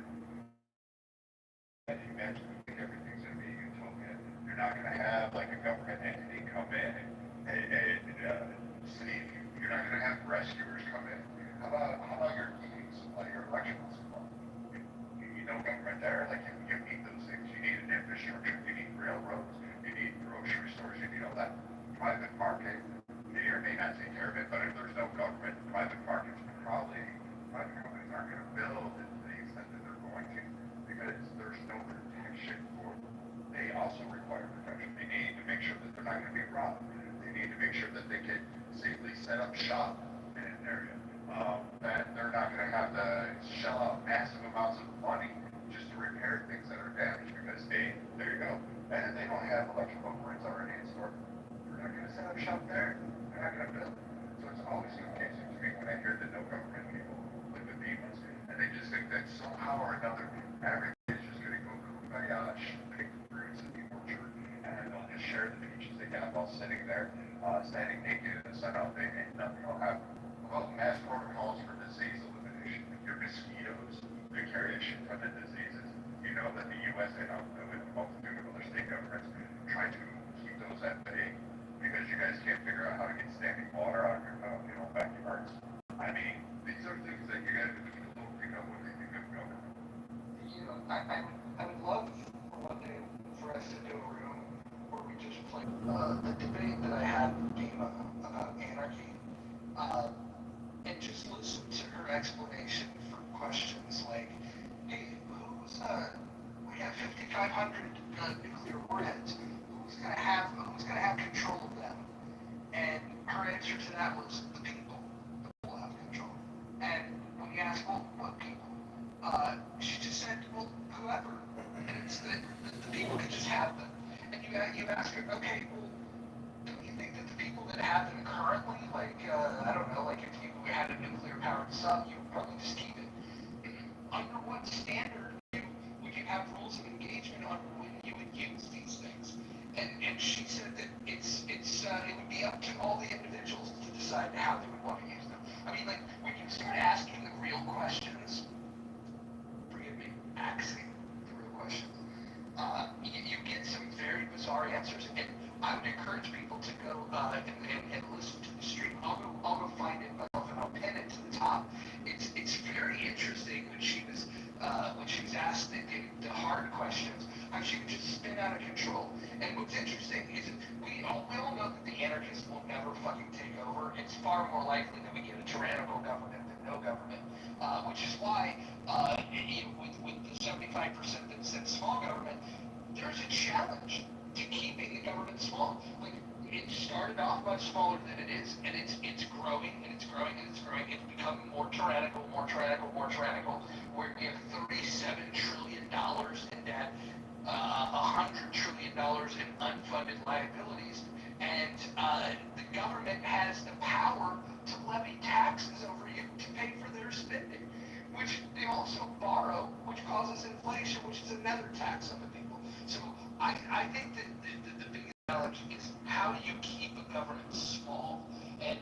And you imagine everything's going to be utopia. You're not going to have, like, a government entity come in and save you. You're not going to have rescuers come in. How about your heating supply, your electrical supply? You need no government there. Like, you need those things. You need an infrastructure. You need railroads. You need grocery stores. You need all that. Private market may or may not take care of it, but if there's no government, private markets private companies aren't going to build to the extent that they're going to, because there's no protection for them. They also require protection. They need to make sure that they're not going to be robbed. They need to make sure that they can safely set up shop in an area. That they're not going to have to shell out massive amounts of money just to repair things that are damaged, because, hey, there you go. And they don't have electrical grids already installed. They're not going to set up shop there. They're not going to build. So it's always confusing to me when I hear that no government people live with demons, and they just think that somehow or another everybody's just going to go kumbaya, pick fruits and be orchard, and they'll just share the peaches they got while sitting there, standing naked in the sun all day, and nothing will happen. Well, mass protocols for disease elimination. Your mosquitoes, they carry a shit ton of diseases. You know that the U.S. and a multitude of other state governments try to keep those at bay, because you guys can't figure out how to get standing water out of your backyards. I mean, these are things that you guys don't think of when they think of government. You know, I would love for one day for us to do a room where we just play the debate that I had with Dima about anarchy, and just listen to her explanation for questions like, hey, we have 5,500 nuclear warheads. Who's gonna have control of them? And her answer to that was the people. The people have control. And when you ask, well, what people? She just said, well, whoever. And it's the people can just have them. And you ask her, okay, well, do you think that the people that have them currently, like, I don't know, like if you had a nuclear powered sub, you would probably just keep it. Under what standard would you have rules of engagement on when you would use these things? And she said that it would be up to all the individuals to decide how they would want to use them. I mean, like, when you start asking the real questions, forgive me, asking the real questions, you get some very bizarre answers. And I would encourage people to go and listen to the stream. I'll go find it myself and I'll pin it to the top. It's very interesting when she was ever fucking take over, it's far more likely that we get a tyrannical government than no government. Which is why, with the 75% that said small government, there's a challenge to keeping the government small. Like, it started off much smaller than it is, and it's growing and it's growing and it's growing. It's becoming more tyrannical, more tyrannical, more tyrannical. Where we have $37 trillion in debt, $100 trillion in unfunded liabilities, and the government has the power to levy taxes over you to pay for their spending, which they also borrow, which causes inflation, which is another tax on the people. So I think that the biggest challenge is how do you keep a government small? And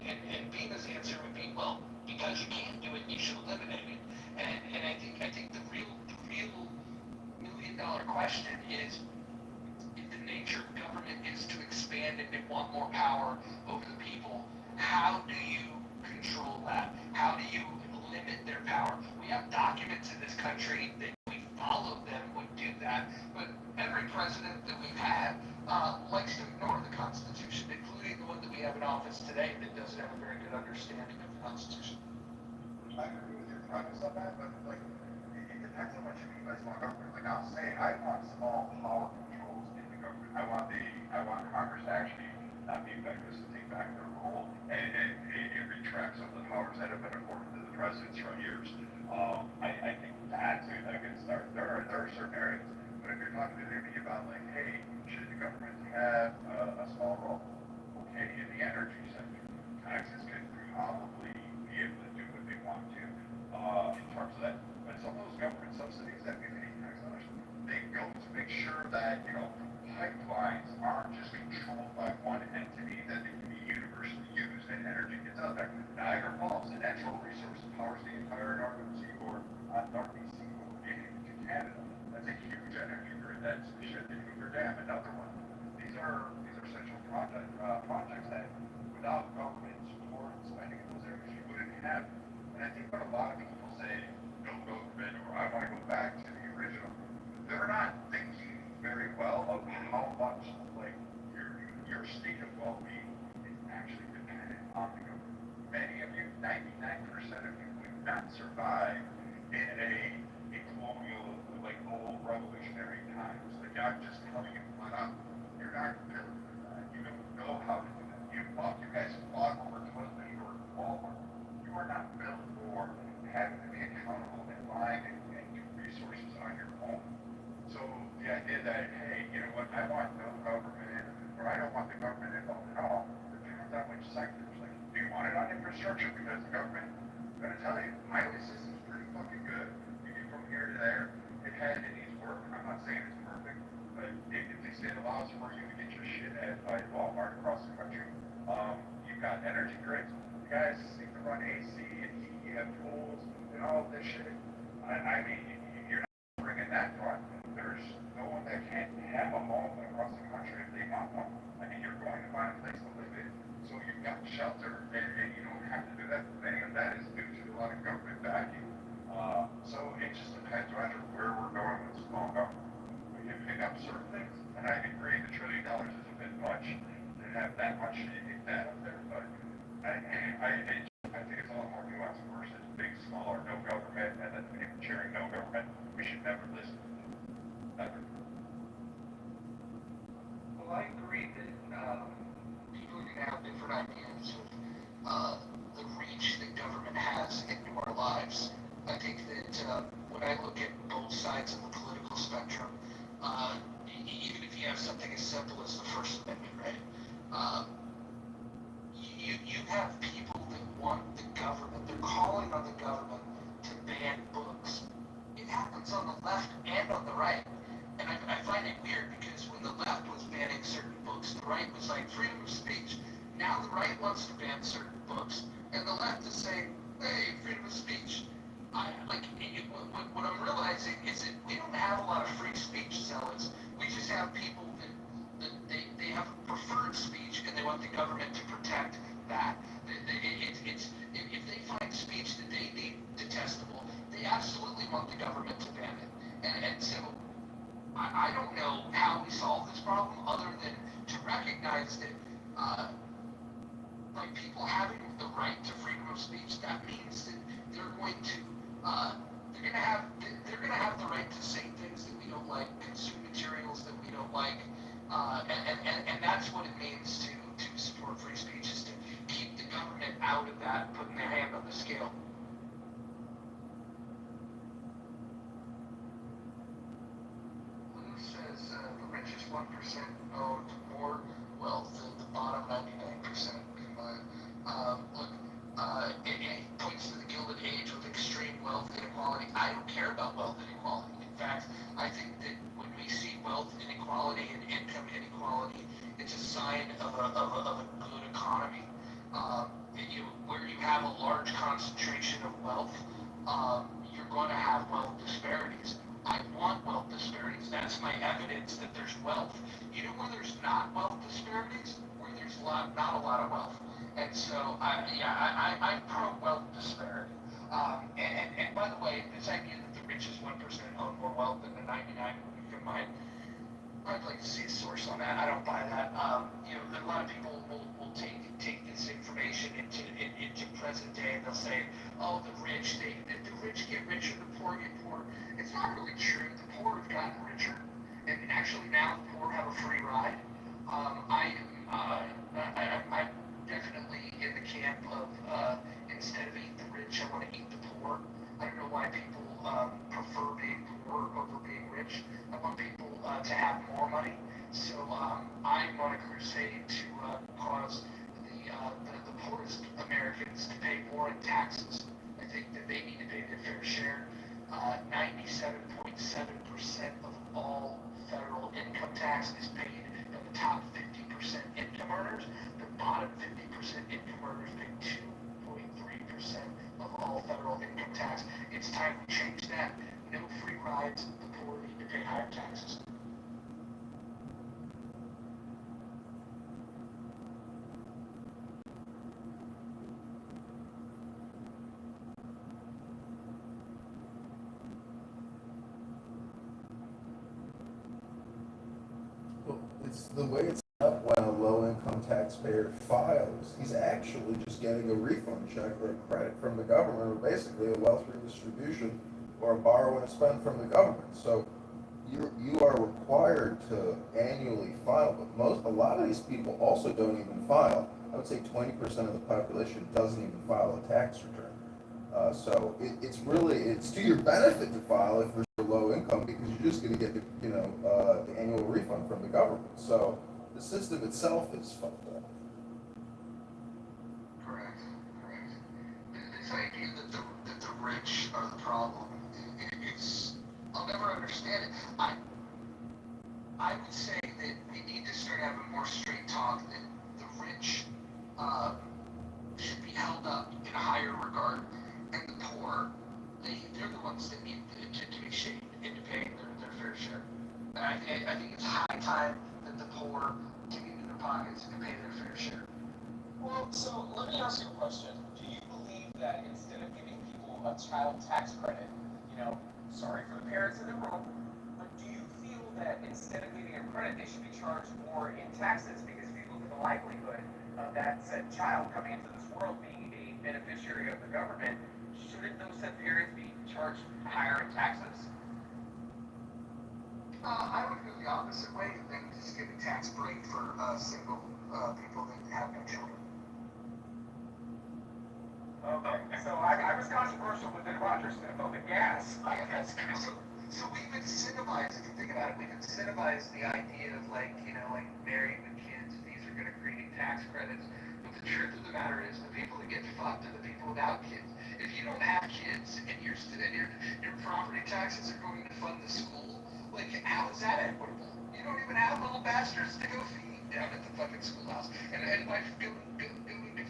Beamer's answer would be, well, because you can't do it, you should eliminate it. And I think the real $1 million question is, if the nature of government is to expand and they want more power over the people, how do you control that? How do you limit their power? We have documents in this country that we follow them would do that, but every president that we've had likes to ignore the Constitution, including the one that we have in office today that doesn't have a very good understanding of the Constitution. I agree with your premise on that, but like, it depends on what you mean by small government. Like, I'll say I want small power controls in the government. I want Congress to actually not be effective to take back their role and retract some of the powers that have been afforded to the presidents for years. I think that's a good start. There are certain areas, but if you're talking to me about like, hey, should the government have a small role? Okay, in the energy sector, taxes can probably be able to do what they want to in terms of that. But some of those government subsidies that we pay tax dollars, they go to make sure that pipelines aren't just controlled by one entity, that they can be universally used and energy gets out there. Niagara Falls, the natural resource, powers the entire northern seaboard, northeast seaboard into Canada. That's a huge energy grid. That's the Kitover Dam, another one. These are central projects that without government support and spending in those areas you wouldn't have. And I think what a lot of people say, no government, or I want to go back to the original, they're not thinking very well of how much like your state of well-being is actually dependent on the government. Many of you, 99% of you, would not survive in a colonial, like old revolutionary times. Like, I'm just telling you flat out, you're not built for that. You don't know how to do that. You guys fought over toilet paper at Walmart. You are not built for having to be accountable and lying and do resources on your own. So the idea that, hey, you know what, I want no government, or I don't want the government involved at all, depends on which sectors. Like, do you want it on infrastructure? Because the government, I'm going to tell you, highway system's pretty fucking good. You get from here to there. It needs work. I'm not saying it's perfect, but if the state allows for you to get your shit at by Walmart across the country, you've got energy grids. You guys seem to run AC and heat, you have tools and all of this shit. I mean, you're not bringing that front. There's no one that can't have a home across the country if they want one. I mean, you're going to find a place to live in. So you've got shelter, and you don't have to do that. Many of that is due to a lot of government backing. So it just depends, Roger, where we're going with small government. We can pick up certain things, and I agree the $1 trillion is a bit much to have that much that up there, but I think it's a lot more nuanced versus big, small, or no government, and then people cheering no government. We should never listen. Never. Well, I agree that people are going to have different ideas of the reach that government has into our lives. I think that when I look at both sides of the political spectrum, even if you have something as simple as the First Amendment, right? You have people that want the government, they're calling on the government to ban books. It happens on the left and on the right. And I find it weird because when the left was banning certain books, the right was like freedom of speech. Now the right wants to ban certain books, and the left is saying, hey, freedom of speech. What I'm realizing is that we don't have a lot of free speech zealots. We just have people that they have preferred speech, and they want the government to protect that. If they find speech that they deem detestable, they absolutely want the government to ban it. And so I don't know how we solve this problem other than to recognize that by people having the right to freedom of speech, that means that they're going to they're gonna have the right to say things that we don't like, consume materials that we don't like, and that's what it means to support free speech, is to keep the government out of that, putting their hand on the scale. Who says the richest 1% owned more wealth than the bottom 99%? Look, it points to the Gilded Age with extreme wealth inequality. I don't care about wealth inequality. In fact, I think that when we see wealth inequality and income inequality, it's a sign of a good economy. Where you have a large concentration of wealth, you're going to have wealth disparities. I want wealth disparities. That's my evidence that there's wealth. You know where there's not wealth disparities? Where there's not a lot of wealth. And so, I'm pro wealth disparity. And by the way, this idea that the richest 1% own more wealth than the 99 combined, I'd like to see a source on that. I don't buy that. A lot of people will take this information into present day, and they'll say, oh, the rich get richer, the poor get poorer. It's not really true. The poor have gotten richer, and actually now the poor have a free ride. I'm definitely in the camp of instead of eat the rich, I want to eat the poor. I don't know why people prefer being poor over being rich. I want people to have more money. So I'm on a crusade to cause the poorest Americans to pay more in taxes. I think that they need to pay their fair share. 97.7% of all federal income tax is paid by the top 50% income earners. The bottom 50% income earners pay 2.3% of all federal income tax. It's time we change that. No free rides. The poor need to pay higher taxes. Well, it's the way it's set up when a low-income taxpayer files. He's actually just getting a refund check or a credit from the government, or basically a wealth redistribution or a borrow and spend from the government. So you are required to annually file, but a lot of these people also don't even file. I would say 20% of the population doesn't even file a tax return. So it's to your benefit to file if you're low income, because you're just going to get the annual refund from the government. So the system itself is fucked up. Correct. This idea that the rich are the problem, it's I'll never understand it. I would say that we need to start having more straight talk, that the rich should be held up in a higher regard, and the poor, they're the ones that need to be shamed into paying their fair share. And I think it's high time that the poor get into their pockets and pay their fair share. Well, so let me ask you a question. Do you believe that instead of giving people a child tax credit, sorry for the parents in the room, but do you feel that instead of giving a credit, they should be charged more in taxes? Because if you look at the likelihood of that said child coming into this world being a beneficiary of the government, shouldn't those said parents be charged higher in taxes? I would go the opposite way and then just give a tax break for single people that have no children. Okay, so I was controversial within Roger Smith on the gas. So we've incentivized, if you think about it, we've incentivized the idea of like marrying with kids. These are going to create tax credits. But the truth of the matter is, the people that get fucked are the people without kids. If you don't have kids and your property taxes are going to fund the school, like how is that equitable? You don't even have little bastards to go feed down at the fucking schoolhouse. And by going to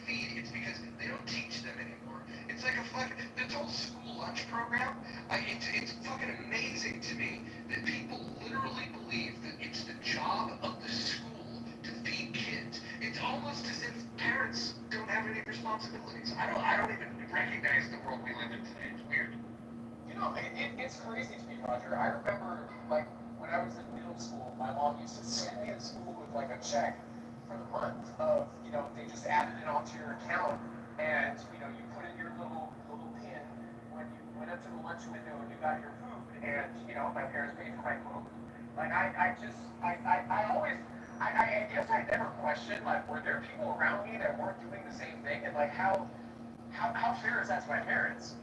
feed, it's because they don't teach them anymore. It's like this whole school lunch program. It's fucking amazing to me that people literally believe that it's the job of the school to feed kids. It's almost as if parents don't have any responsibilities. I don't even recognize the world we live in today. It's weird. It's crazy to me, Roger. I remember, like, when I was in middle school, my mom used to send me to school with, like, a check for the month of, they just added it onto your account, and, you put in your little pin when you went up to the lunch window and you got your food, and, my parents paid for my food. Like, I always, I guess I never questioned, like, were there people around me that weren't doing the same thing, and, like, how fair is that to my parents?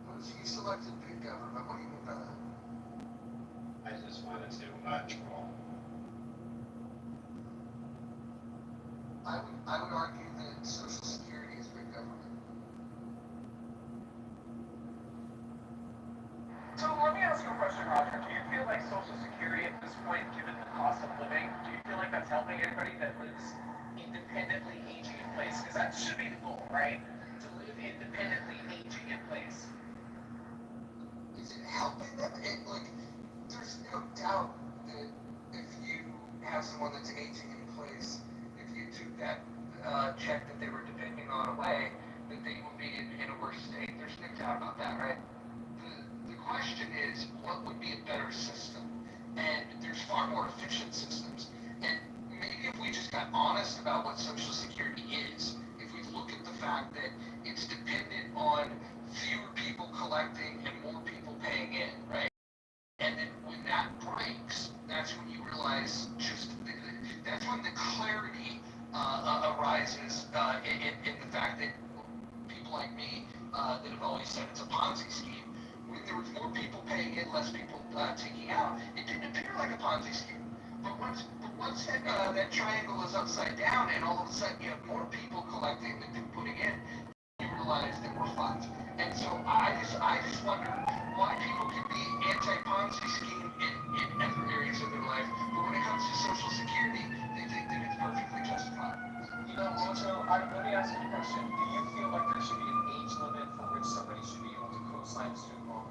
What if you selected big government? What do you mean by that? I just wanted to troll. I would argue that Social Security is big government. So let me ask you a question, Roger. Do you feel like Social Security at this point, given the cost of living, do you feel like that's helping anybody that lives independently aging in place? Because that should be the goal, right? To live independently aging in place. Is it helping them? There's no doubt that if you have someone that's aging in place, if you took that check that they were depending on away, that they will be in a worse state. There's no doubt about that, right? The question is, what would be a better system? And there's far more efficient systems. And maybe if we just got honest about what Social Security is, if we look at the fact that it's dependent on fewer people collecting and more people paying in, right? And then when that breaks, that's when you realize that's when the clarity arises in the fact that people like me that have always said it's a Ponzi scheme, when there was more people paying in, less people taking out, it didn't appear like a Ponzi scheme. But once that triangle is upside down and all of a sudden you have more people collecting than people putting in, you realize that we're fucked. And so I just wonder why people can be anti-Ponzi scheme in other areas of their life, but when it comes to Social Security, they think that it's perfectly justified. Mojo, let me ask you a question. Do you feel like there should be an age limit for which somebody should be able to co-sign student loan?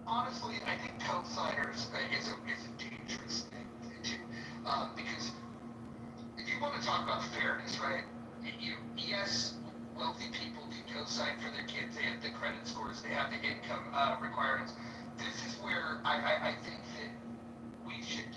Honestly, I think co-signers is a dangerous thing to do, because if you want to talk about fairness, right? Yes, wealthy people can co-sign for their kids. They have the credit scores. They have the income requirements. This is where I think that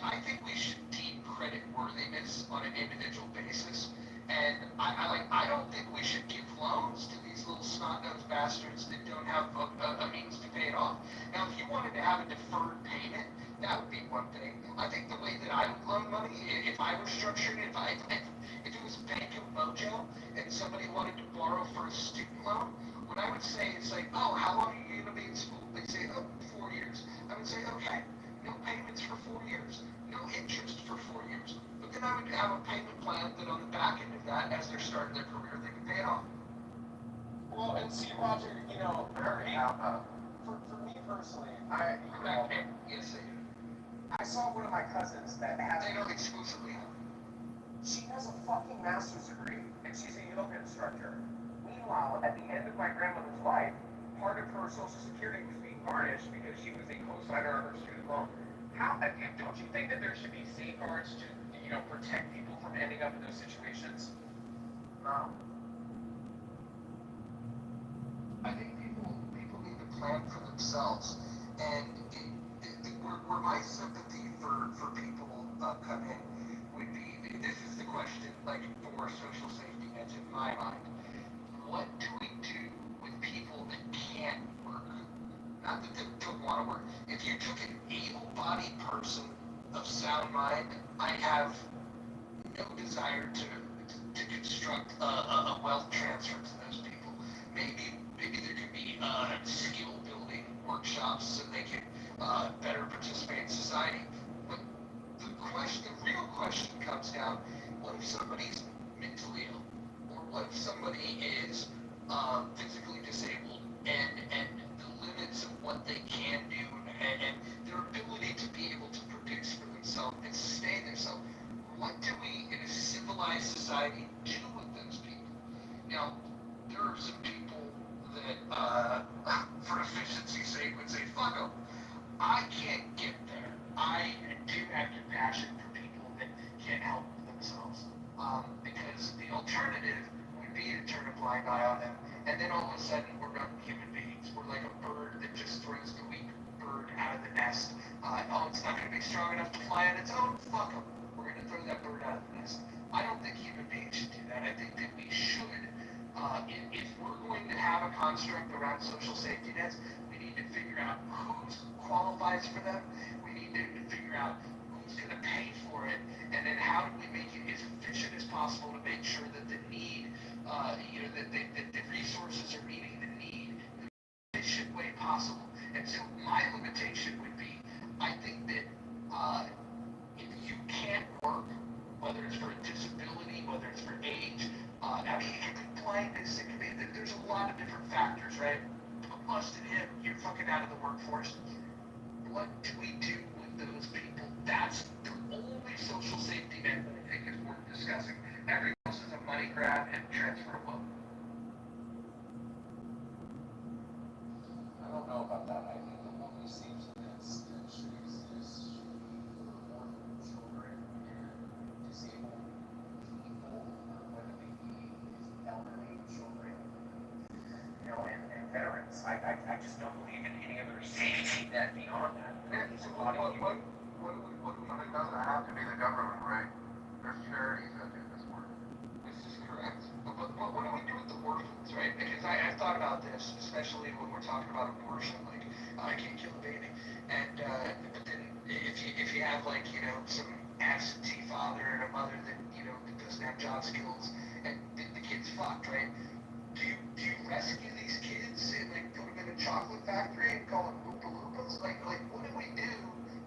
I think we should deem credit worthiness on an individual basis. And I don't think we should give loans to these little snot-nosed bastards that don't have a means to pay it off. Now, if you wanted to have a deferred payment, that would be one thing. I think the way that I would loan money, if I were structured, if it was Bank of Mojo and somebody wanted to borrow for a student loan, what I would say is like, oh, how long are you going to be in school? They say, oh, 4 years. I would say, okay, no payments for 4 years, no interest for 4 years. But then I would have a payment plan that on the back end of that, as they're starting their career, they can pay it off. Well, and see, Roger, for me personally, Yes, they do. I saw one of my cousins that has. They don't exclusively have. She has a fucking master's degree, and she's a yoga instructor. Meanwhile, at the end of my grandmother's life, part of her Social Security was being garnished because she was a co-signer on her student loan. Don't you think that there should be safeguards to, protect people from ending up in those situations? No. I think people need to plan for themselves, and where my sympathy for people come in would be, this is the question, like for social safety nets in my mind. What do we do with people that can't work? Not that they don't want to work. If you took an able-bodied person of sound mind, I have no desire to construct a wealth transfer to those people. Maybe there could be skill building workshops so they can better participate in society. But the real question comes down: what if somebody's mentally ill, or what if somebody is physically disabled, and the limits of what they can do, and their ability to be able to produce for themselves and sustain themselves? What do we, in a civilized society, do with those people? Now, there are some people that, for efficiency's sake, would say, fuck them. I can't nest. Oh, it's not going to be strong enough to fly on its own. Fuck them. We're going to throw that bird out of the nest. I don't think human beings should do that. I think that we should, if we're going to have a construct around social safety nets, we need to figure out who qualifies for them. We need to figure out who's going to pay for it, and then how do we make it as efficient as possible to make sure that the need, that the resources are meeting the need in the efficient way possible. And so my limitation would be, I think that if you can't work, whether it's for a disability, whether it's for age, I mean, it could be blindness, it could be, there's a lot of different factors, right? Busted him, you're fucking out of the workforce. What do we do with those people? That's the only social safety net that I think is worth discussing. Everything else is a money grab and transfer of wealth. I don't know about that. I think the only safety nets that should exist for orphan children and disabled people, whether they be elderly children, and veterans. I just don't believe in any other safety net beyond that. So what it doesn't have to be the government, right? There's charities that do this work. This is correct. But what do we do with the orphans, right? Because I've thought about this, especially when we're talking about abortion, like, I can't kill a baby. And, but then if you have, like, some absentee father and a mother that, that doesn't have job skills, and the kid's fucked, right? Do you rescue these kids and, like, put them in a chocolate factory and call them Oompa Loompas? Like, what do we do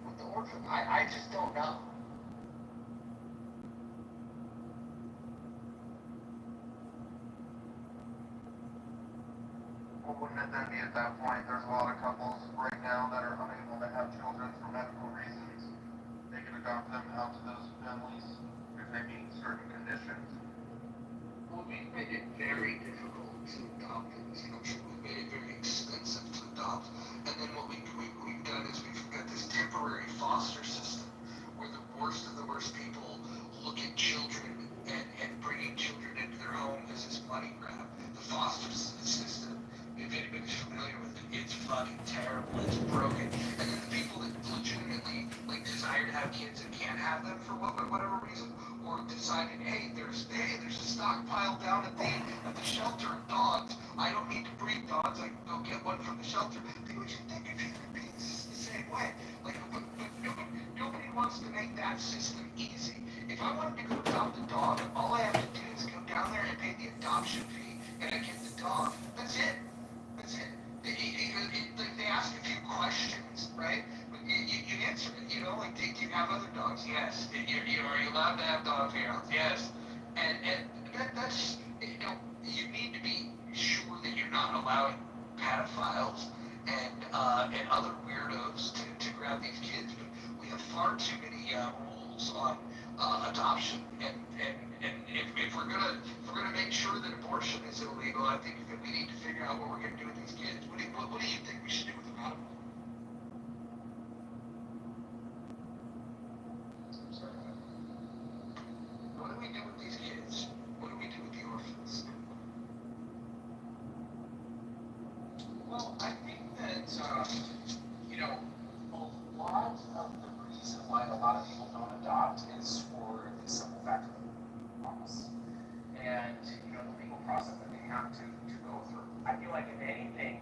with the orphan? I just don't know. Well, wouldn't it then be at that point, there's a lot of couples right now that are unable to have children for medical reasons. They can adopt them out to those families if they meet certain conditions. Well, we've made it very difficult to adopt in this country. We've made it very expensive to adopt. And then what we've done is we've got this temporary foster system where the worst of the worst people look at children and bringing children into their home as this money grab. The foster system, if anybody's familiar with it, it's fucking terrible. It's broken. And then the people that legitimately desire to have kids and can't have them for whatever reason, or decided, hey, there's a stockpile down at the shelter of dogs. I don't need to breed dogs. I can go get one from the shelter. They would think of human beings the same way. But nobody wants to make that system easy. If I wanted to go adopt a dog, all I have to do is go down there and pay the adoption fee, and I get the dog. That's it. That's it. They ask a few questions, right? But you answer it, like, do you have other dogs? Yes. Are you allowed to have dogs here? Yes. And that's, you need to be sure that you're not allowing pedophiles and other weirdos to grab these kids. But we have far too many rules on adoption, and if we're gonna make sure that abortion is illegal, I think that we need to figure out what we're gonna do with these kids. What do you think we should do with them, Adam? What do we do with these kids? What do we do with the orphans? Well, I think that, a lot of the reason why a lot of people don't adopt is for the simple fact of the process. And, the legal process that they have to go through. I feel like if anything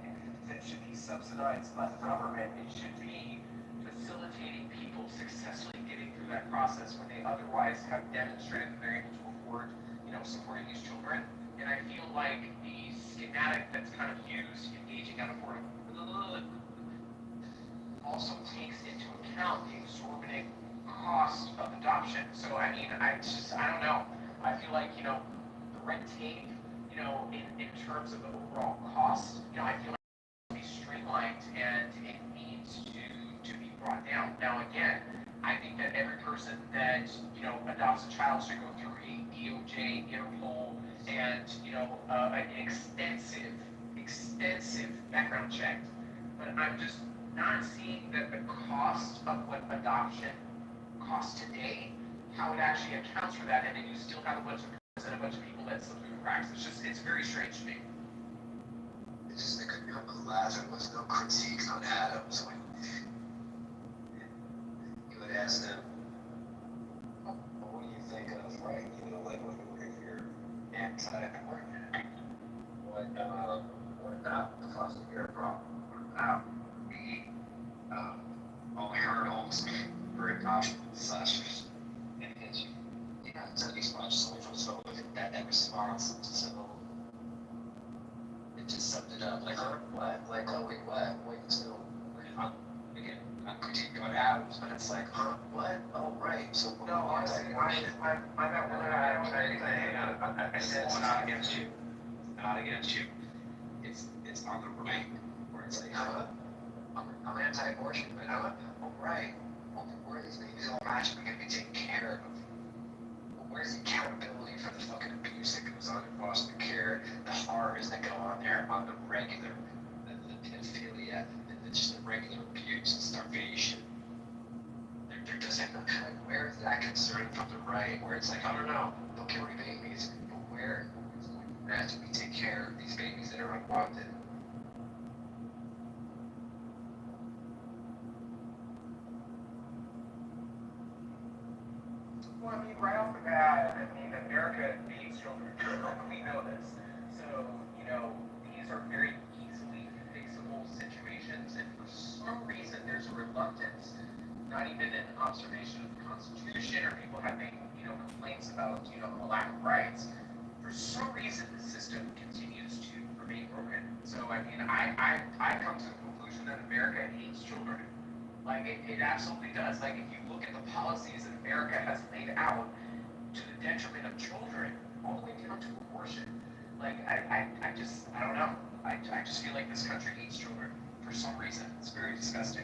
that should be subsidized by the government, it should be facilitating people successfully getting through that process when they otherwise have demonstrated that they're able to afford, supporting these children. And I feel like the schematic that's kind of used, engaging on affordable, also takes into account the exorbitant cost of adoption. So, I mean, I don't know. I feel like, the red tape, in terms of the overall cost, I feel like it needs to be streamlined and it needs to be brought down. Now, again, I think that every person that, adopts a child should go through a DOJ interpol and, an extensive background check. But I'm just not seeing that the cost of what adoption costs today, how it actually accounts for that, and then you still have a bunch of people that slip through the cracks. It's very strange to me. It's just they couldn't come to the last. There was no critiques on Adams. asked him, well, what do you think of, right, you know, like, if you're anti-abortion, what about the foster care problem? What about the all hurdles for adoption slash and yeah, so these bunches only from so that response. So it just summed it up. Like, what? Like, oh wait, what? Wait, so again, I'm critiquing what happens, but it's like, what? Oh right. So no, honestly, I'm at work. I said it's not against you. Not against you. It's on the right where it's like, I'm anti-abortion, but oh right. Well, where are these babies all magically gonna be taken care of? Where's the accountability for the fucking abuse that goes on in foster care, the horrors that go on there on the regular, the pedophilia, just the regular abuse and starvation? There doesn't, like, where is that concern from the right, where it's like, I don't know, don't kill any babies, but where is that we take care of these babies that are unwanted? Well, I mean, right off the bat, I mean, America needs children. We know this. So, you know, these are very easily fixable situations, and for some reason, there's a reluctance, not even an observation of the Constitution or people having, you know, complaints about, you know, a lack of rights. For some reason, the system continues to remain broken. So, I mean, I come to the conclusion that America hates children. Like, it absolutely does. Like, if you look at the policies that America has laid out to the detriment of children, all the way down to abortion, like, I don't know. I just feel like this country hates children for some reason. It's very disgusting.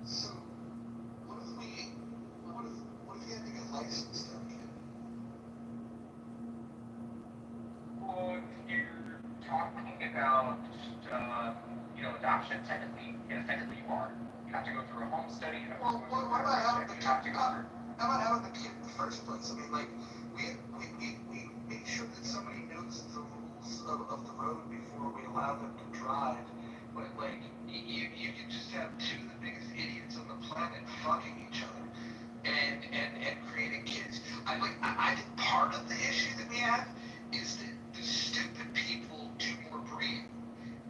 So, what if you had to get licensed every kid? Well, if you're talking about, you know, adoption, technically, you are. You have to go through a home study. You have to Well, go through what about having the you kid? have to go through. How about having the kid in the first place? I mean, like, we made sure that somebody knows the rules of the road before we allow them to drive. But, like, you can just have two of the biggest idiots on the planet fucking each other and creating kids. I think part of the issue that we have is that the stupid people do more breeding.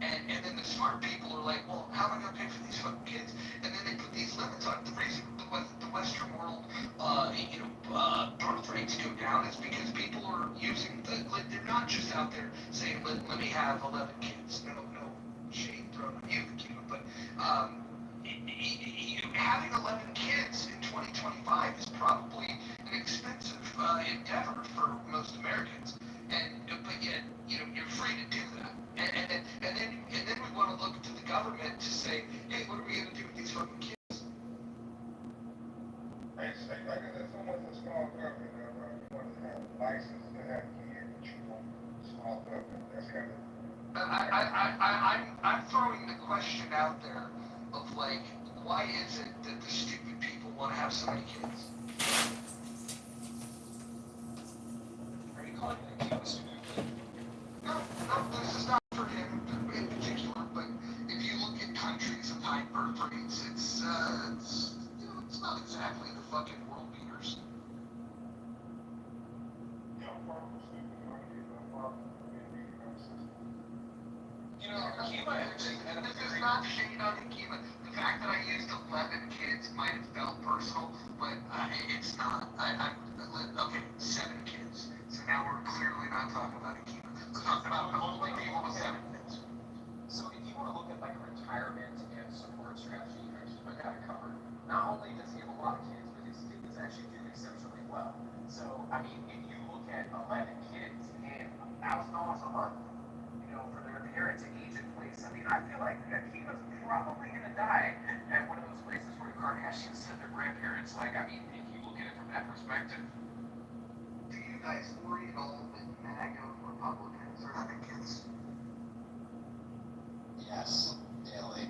And then the smart people are like, well, how am I going to pay for these fucking kids? And then they put these limits on. The reason the Western world, birth rates go down is because people are using they're not just out there saying, let me have 11 kids. No shade thrown on you, Akiva, but having 11 kids in 2025 is probably an expensive endeavor for most Americans. But yet, you know, you're free to do that. And then we want to look to the government to say, hey, what are we going to do with these fucking kids? Like it's almost a small government. You want to have a license to have kids, but you want small government. That's kind of. I'm throwing the question out there of like, why is it that the stupid people want to have so many kids? Are you calling it a stupid? No, this is not for him in particular, but if you look at countries of high birth rates, it's not exactly the fucking world beaters. You know, Kima actually had a This is very. not shade on Akima. The fact that I used 11 kids might have felt personal, but it's not. Okay, 7 kids. So now we're clearly not talking about Akima. We're talking about only people with 7 kids. So if you want to look at like retirement and support strategy, Akima got it covered. Not only does he have a lot of kids, but his kids actually do exceptionally well. So I mean, if you look at 11 kids and $1,000 a month, you know, for their parents to age in place, I mean, I feel like Akima's probably gonna die at one of those places where the Kardashians send their grandparents. Like, I mean, if you look at it from that perspective. Do you guys worry at all that MAGA Republicans are having kids? Yes, daily.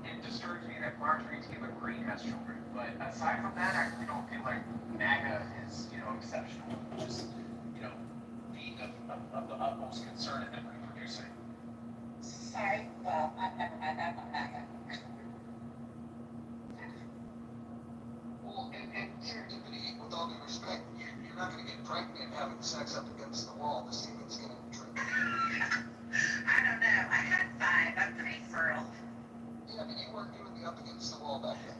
It disturbs me that Marjorie Taylor Greene has children. But aside from that, I really don't feel like MAGA is, exceptional. Just, being of the utmost concern and reproducing. Sorry, well, I've never had that on MAGA. Well, and serendipity, with all due respect, you're not going to get pregnant having sex up against the wall. The semen's going to drip. I don't know. I had 5. I'm pretty fertile. Yeah, but you weren't doing the up against the wall back then.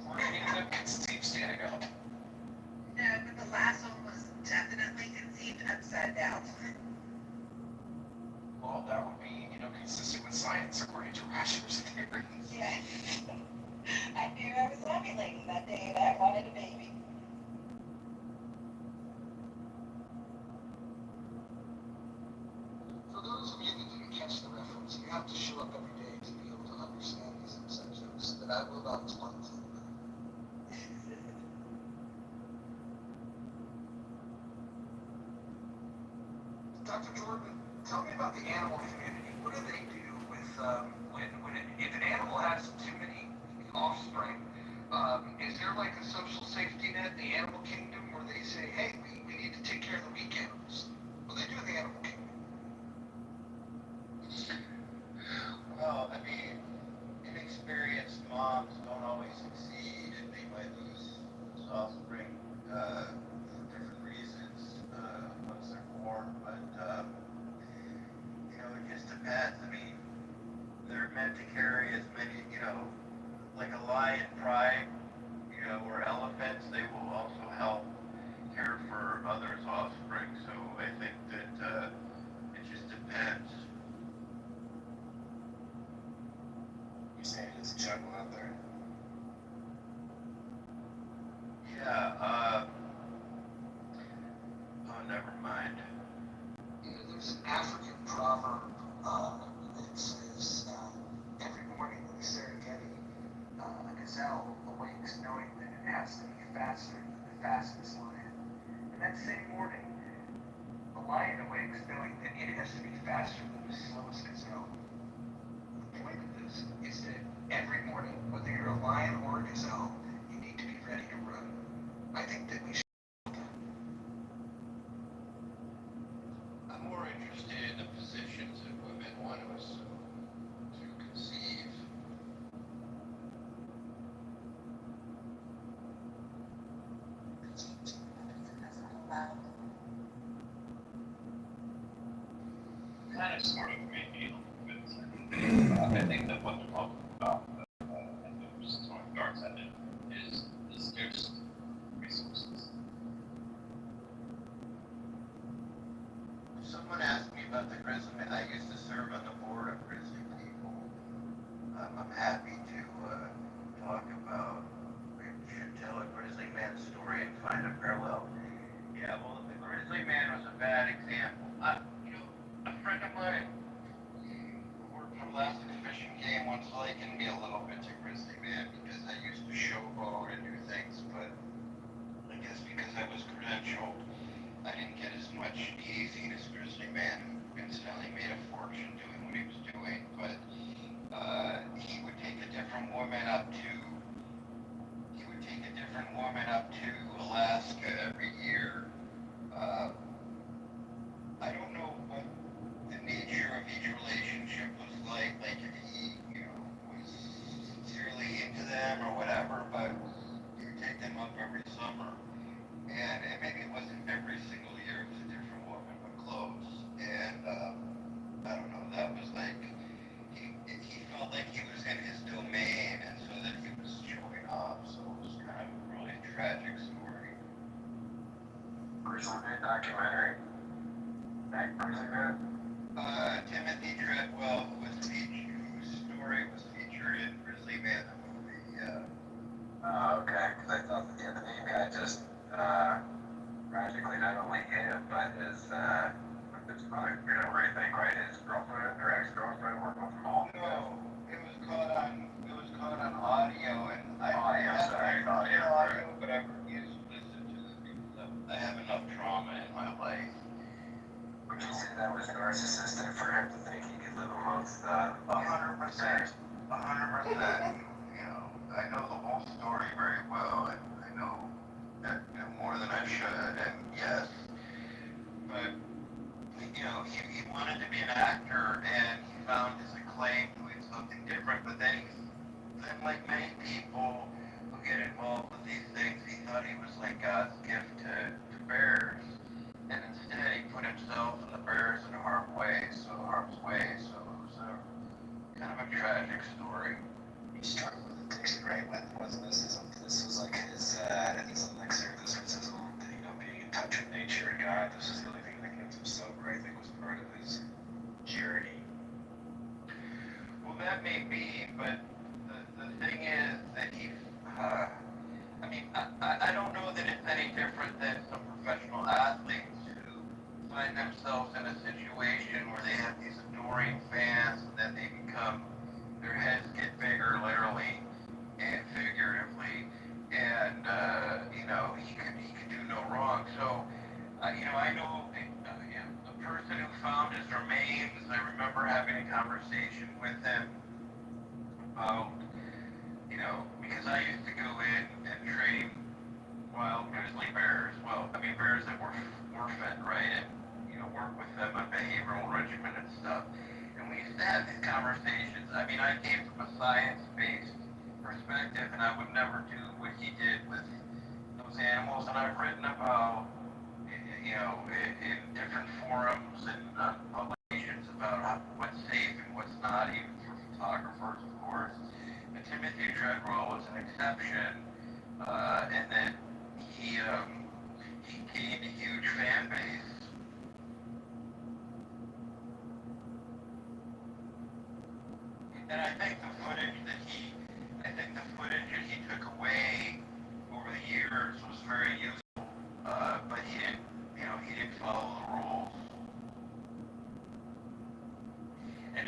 Even conceived standing up. No, but the last one was definitely conceived upside down. Well, that would be, consistent with science according to Rasher's theory. Yeah. I knew I was ovulating that day and I wanted a baby. For those of you that didn't catch the reference, you have to show up every day to be able to understand these inside jokes that I will not explain to you. Dr. Jordan, tell me about the animal community. What do they do with if an animal has too many offspring? Is there like a social safety net in the animal kingdom where they say, hey, we need to take care of the weak animals? What do they do in the animal kingdom? Well, I mean, inexperienced moms don't always succeed, and they might lose offspring for different reasons once they're born. But it just depends. I mean, they're meant to carry as many, like a lion pride, or elephants. They will also help care for others' offspring. So I think that it just depends. You saying it's a jungle out there? Yeah, oh, never mind. There's an African proverb that says, every morning in the Serengeti, a gazelle awakes knowing that it has to be faster than the fastest lion. And that same morning, a lion awakes knowing that it has to be faster than the slowest gazelle. The point of this is that every morning, whether you're a lion or a gazelle, you need to be ready to run. I think that we should. I'm more interested in the positions that women want to assume to conceive. Kind of sort of made me a little bit sad. I think that what they're talking about, and those throwing darts at it, is scarce resources. Someone asked me about the Grizzly Man. I used to serve on the board of Grizzly People. I'm happy to talk about. We should tell a Grizzly Man story and find a parallel. Yeah, well, the Grizzly Man was a bad example. A friend of mine who worked for Alaska Fishing Game once likened me a little bit to Grizzly Man because I used to showboat and do things, but I guess because I was credentialed, I didn't get as much easy as Grizzly Man, who incidentally made a fortune doing what he was doing, but he would take a different woman up to Alaska every year. I don't know what the nature of each relationship was like if he, was sincerely into them or whatever, but he would take them up every summer. And maybe it wasn't every single year, it was a different woman, but close. And I don't know, that was like, he felt like he was in his domain, and so that he was showing off. So it was kind of a really tragic story. Grizzly Man documentary. That Grizzly Man? Timothy Treadwell, whose story was featured in Grizzly Man, the movie. Okay, because I thought that the other name guy just tragically not only him, but his brother, or anything, right? His girlfriend or ex-girlfriend working from home. No, it was caught on audio, and Audio, but I refuse to listen to it because I have enough trauma in my life. Would you say that was narcissistic for him to think he could live amongst 100%. 100%. I know the whole story very well, and God's gift to bears, and instead he put himself and the bears in harm's way. So it was a kind of a tragic story. He struggled with addiction, right? Wasn't this was like his elixir. This was his own, being in touch with nature and God. This was the only thing that kept him sober. I think was part of his journey. Well, that may be, but the thing is that he, I don't know that it's any different than some professional athletes who find themselves in a situation where they have these adoring fans and then they become, their heads get bigger literally and figuratively, and, he could do no wrong. So, I know a person who found his remains. I remember having a conversation with him about, because I used to go in and train wild grizzly bears. Well, bears that were fed, right? And, work with them on behavioral regimen and stuff. And we used to have these conversations. I came from a science-based perspective, and I would never do what he did with those animals. And I've written about, in different forums and publications about what's safe and what's not, even for photographers, of course. But Timothy Treadwell was an exception, and then he gained a huge fan base. And I think the footage that he took away over the years was very useful, but he didn't follow the rules. And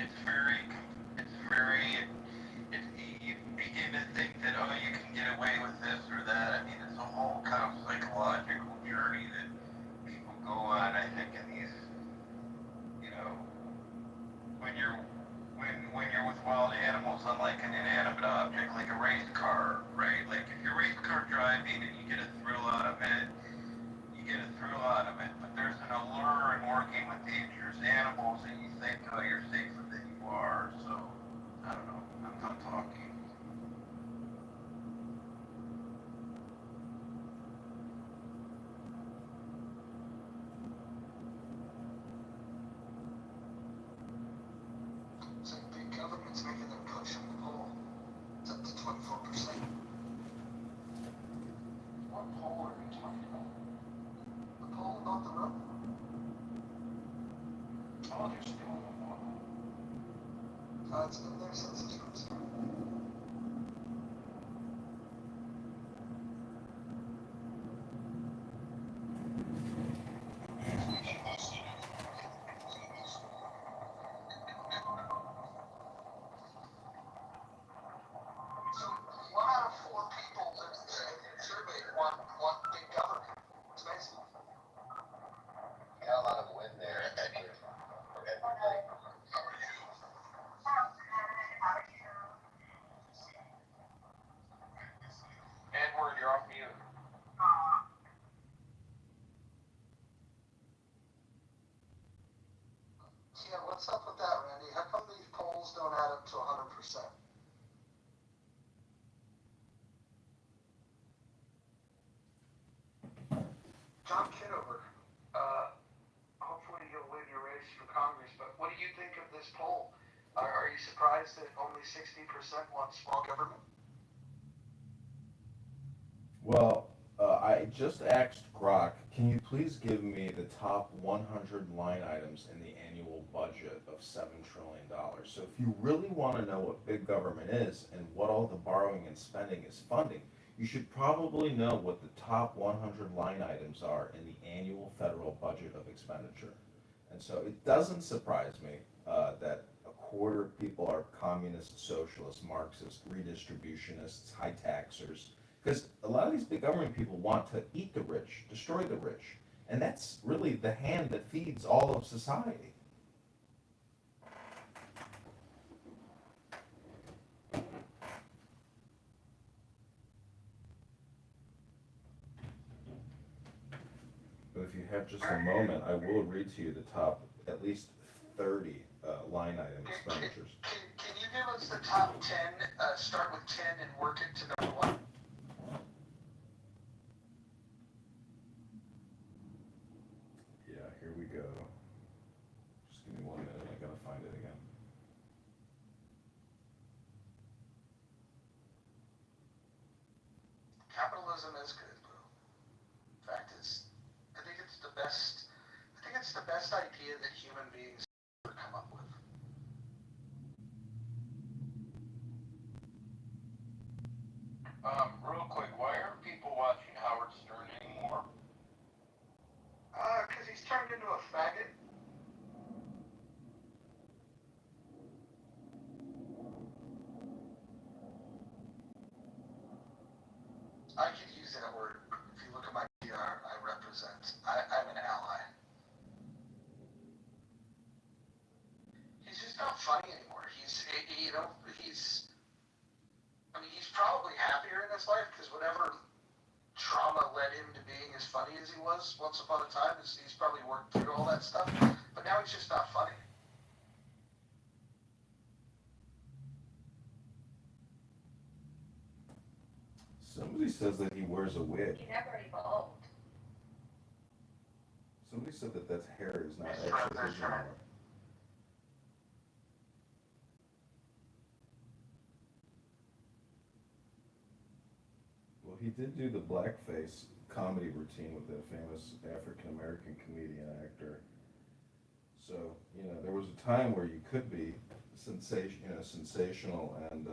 you begin to think that, you can get away with this or that. It's a whole kind of psychological journey that people go on, I think, in these, when you're with wild animals, unlike an inanimate object, like a race car, right? Like if you're race car driving and you get a thrill out of it, but there's an allure in working with dangerous animals and you think, you're safer than you are. So, I don't know, I'm not talking. It's like big government's making them push on the poll. It's up to 24%. What poll are we talking about? The poll about the road. Oh, they're still on the wall. It's been there since this first started. So 1 out of 4 people surveyed want big government. It's amazing. Got a lot of wind there. Edward, you're off mute. Yeah, what's up with that, Randy? How come these polls don't add up to 100%? John Kitover, hopefully you'll win your race for Congress, but what do you think of this poll? Are you surprised that only 60% want small government? Well, I just asked Grok, can you please give me the top 100 line items in the annual budget of $7 trillion? So if you really want to know what big government is and what all the borrowing and spending is funding, you should probably know what the top 100 line items are in the annual federal budget of expenditure. And so it doesn't surprise me that a quarter of people are communists, socialists, Marxists, redistributionists, high taxers, because a lot of these big government people want to eat the rich, destroy the rich, and that's really the hand that feeds all of society. But if you have just a moment, I will read to you the top at least 30 line item expenditures. Can you give us the top 10, start with 10 and work it to number 1? Here we go. Just give me 1 minute. I gotta find it again. Capitalism is good, bro. Fact is, I think it's the best. I think it's the best idea that human beings ever come up with. Real quick, why aren't people watching Howard Stern anymore? Because he's turned into a faggot. I could use that word. If you look at my PR, I represent. I'm an ally. He's just not funny anymore. He's. I mean, he's probably happier in his life because whatever trauma led him to being as funny as he was once upon a time, he's probably worked through all that stuff. But now he's just not funny. Somebody says that he wears a wig. He never evolved. Somebody said that that's hair is not It's actually his transition. anymore. Well, he did do the blackface comedy routine with that famous African American comedian actor. So, there was a time where you could be sensational and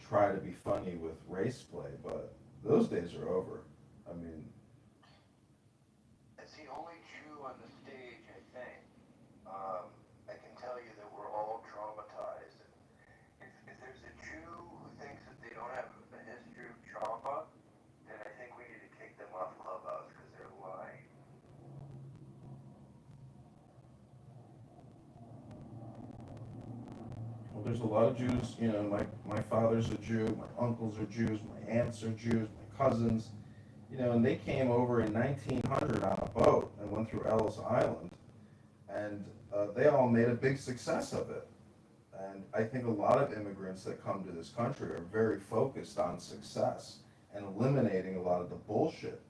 try to be funny with race play, but those days are over. I mean, As the only Jew on the stage, I think, I can tell you that we're all traumatized. If there's a Jew who thinks that they don't have a history of trauma, then I think we need to kick them off Clubhouse because they're lying. well, there's a lot of Jews. My father's a Jew, my uncles are Jews, my aunts are Jews, my cousins. And they came over in 1900 on a boat and went through Ellis Island, and they all made a big success of it. And I think a lot of immigrants that come to this country are very focused on success and eliminating a lot of the bullshit,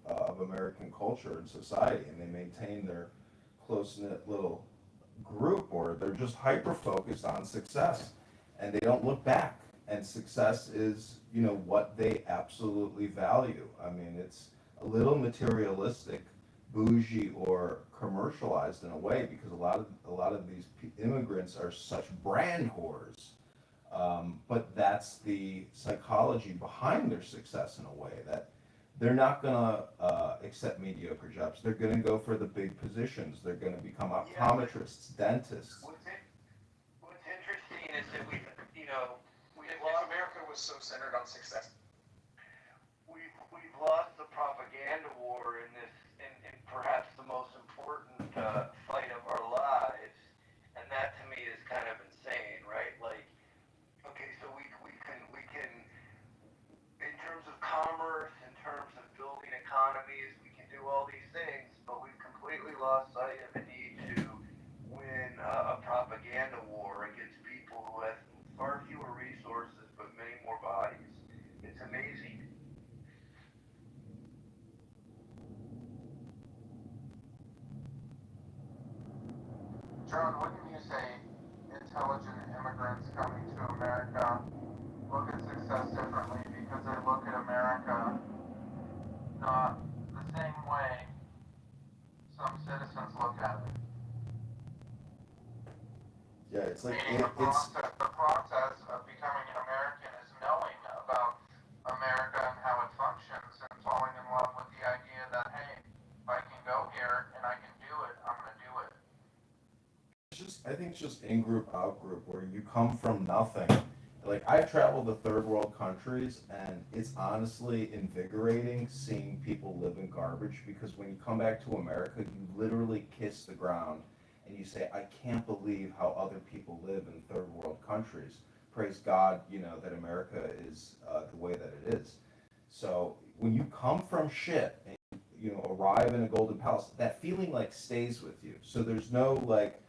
of American culture and society, and they maintain their close-knit little group, or they're just hyper-focused on success, and they don't look back. And success is, what they absolutely value. I mean, it's a little materialistic, bougie, or commercialized in a way, because a lot of these immigrants are such brand whores. But that's the psychology behind their success in a way, that they're not gonna accept mediocre jobs. They're gonna go for the big positions. They're gonna become optometrists, dentists. What's interesting is that we've If America was so centered on success, we've lost the propaganda war in this, in perhaps the most important fight of our lives, and that to me is kind of insane, right? Like, okay, so we can in terms of commerce, in terms of building economies, we can do all these things, but we've completely lost sight of the need to win a propaganda war against people who have far fewer resources but many more bodies. It's amazing. John, wouldn't you say intelligent immigrants coming to America look at success differently because they look at America not the same way some citizens look at it? Yeah, it's like Meaning the process of becoming an American is knowing about America and how it functions and falling in love with the idea that, hey, if I can go here and I can do it, I'm going to do it. I think it's just in group, out group, where you come from nothing. Like, I've traveled to third world countries, and it's honestly invigorating seeing people live in garbage, because when you come back to America, you literally kiss the ground and you say, I can't believe how other people live in third world countries. Praise God, that America is the way that it is. So when you come from shit and arrive in a golden palace, that feeling like stays with you. So there's no like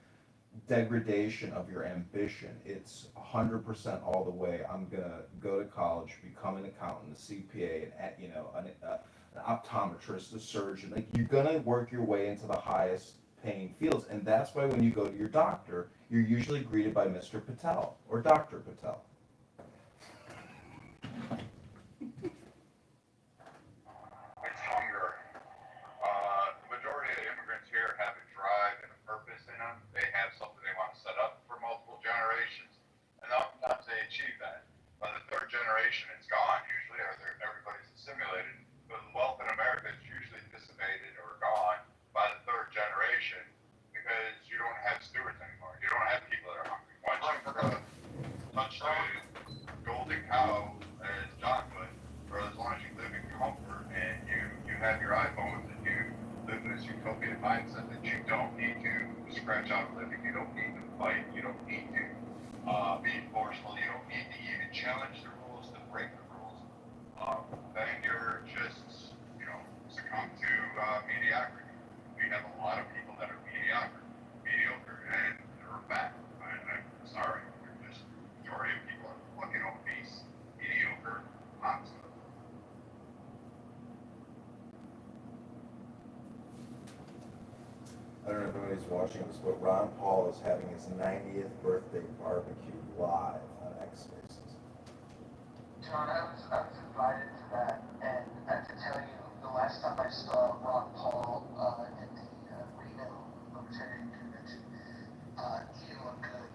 degradation of your ambition. It's 100% all the way. I'm gonna go to college, become an accountant, a CPA, an optometrist, a surgeon. Like, you're gonna work your way into the highest paying fields. And that's why when you go to your doctor, you're usually greeted by Mr. Patel or Dr. Patel. It's hunger. The majority of the immigrants here have a drive and a purpose in them. They have something they want to set up for multiple generations, and oftentimes they achieve that. By the third generation, it's gone usually, or everybody's assimilated. But the wealth in America is usually dissipated or gone by the third generation because you don't have stewards anymore. You don't have people that are hungry. Once you touch the golden cow, as John put, for as long as you live in comfort and you have your iPhones and you live in this utopian mindset that you don't need to scratch out a living, you don't need to fight, you don't need to be forceful, you don't need to even challenge the rules to break the rules, then you're just, succumb to mediocrity. We have a lot of people that are mediocre, and they're fat. I'm sorry, they're just, majority of people are fucking obese, mediocre, monsters. I don't know if anybody's watching this, but Ron Paul is having his 90th birthday barbecue live on X Spaces. John, I was invited to that, and I have to tell you, the last time I saw Ron Paul at the Reno Libertarian Convention, he didn't look good.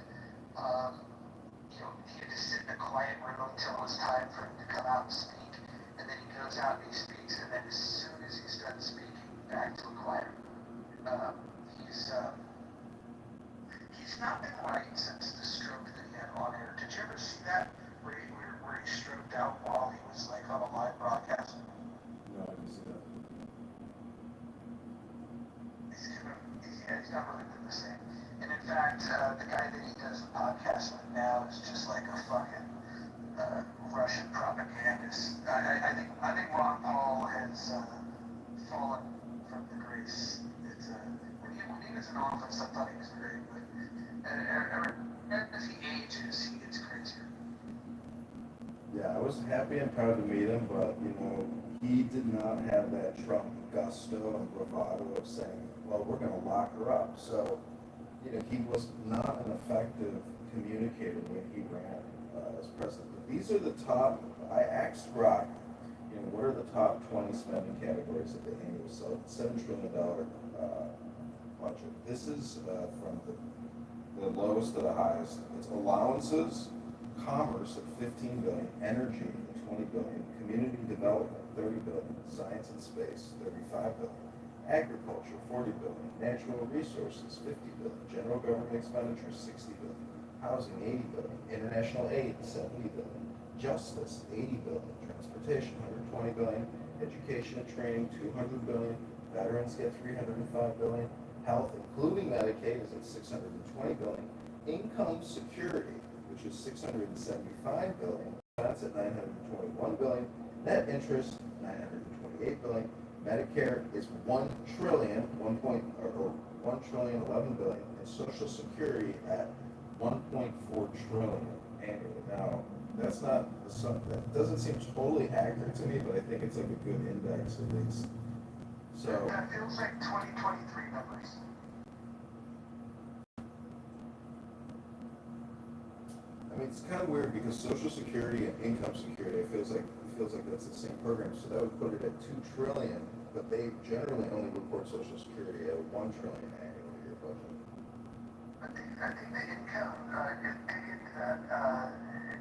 He had to sit in a quiet room until it was time for him to come out and speak, and then he goes out and he speaks, and then as soon as he's done speaking, back to a quiet room. He's not been right since the stroke that he had on air. Did you ever see that where he stroked out while he was like on a live broadcast? No, I didn't see that. He's not really been the same. And in fact, the guy that he does the podcast with now is just like a fucking Russian propagandist. I think Ron Paul has fallen from the grace. When he was in office, I thought he was great, but as he ages, he gets crazier. Yeah, I was happy and proud to meet him, but he did not have that Trump gusto and bravado of saying, well, we're going to lock her up. So, he was not an effective communicator when he ran as president. But these are the top, I asked Rock, what are the top 20 spending categories of the annual $7 trillion budget? This is from the lowest to the highest. It's allowances, commerce at $15 billion, energy at $20 billion, community development $30 billion, science and space $35 billion, agriculture $40 billion, natural resources $50 billion, general government expenditures $60 billion, housing $80 billion, international aid $70 billion, justice $80 billion, transportation $120 billion, education and training $200 billion, veterans get $305 billion, health, including Medicaid, is at $620 billion, income security, which is $675 billion, that's at $921 billion, net interest $928 billion, Medicare is $1 trillion, 1 trillion 11 billion, and Social Security at $1.4 trillion annually. Now, that's not that doesn't seem totally accurate to me, but I think it's like a good index at least. So that feels like 2023 numbers. I mean, it's kind of weird because Social Security and income security, it feels like that's the same program. So that would put it at $2 trillion, but they generally only report Social Security at $1 trillion annually. Your budget. I think the income is digging into that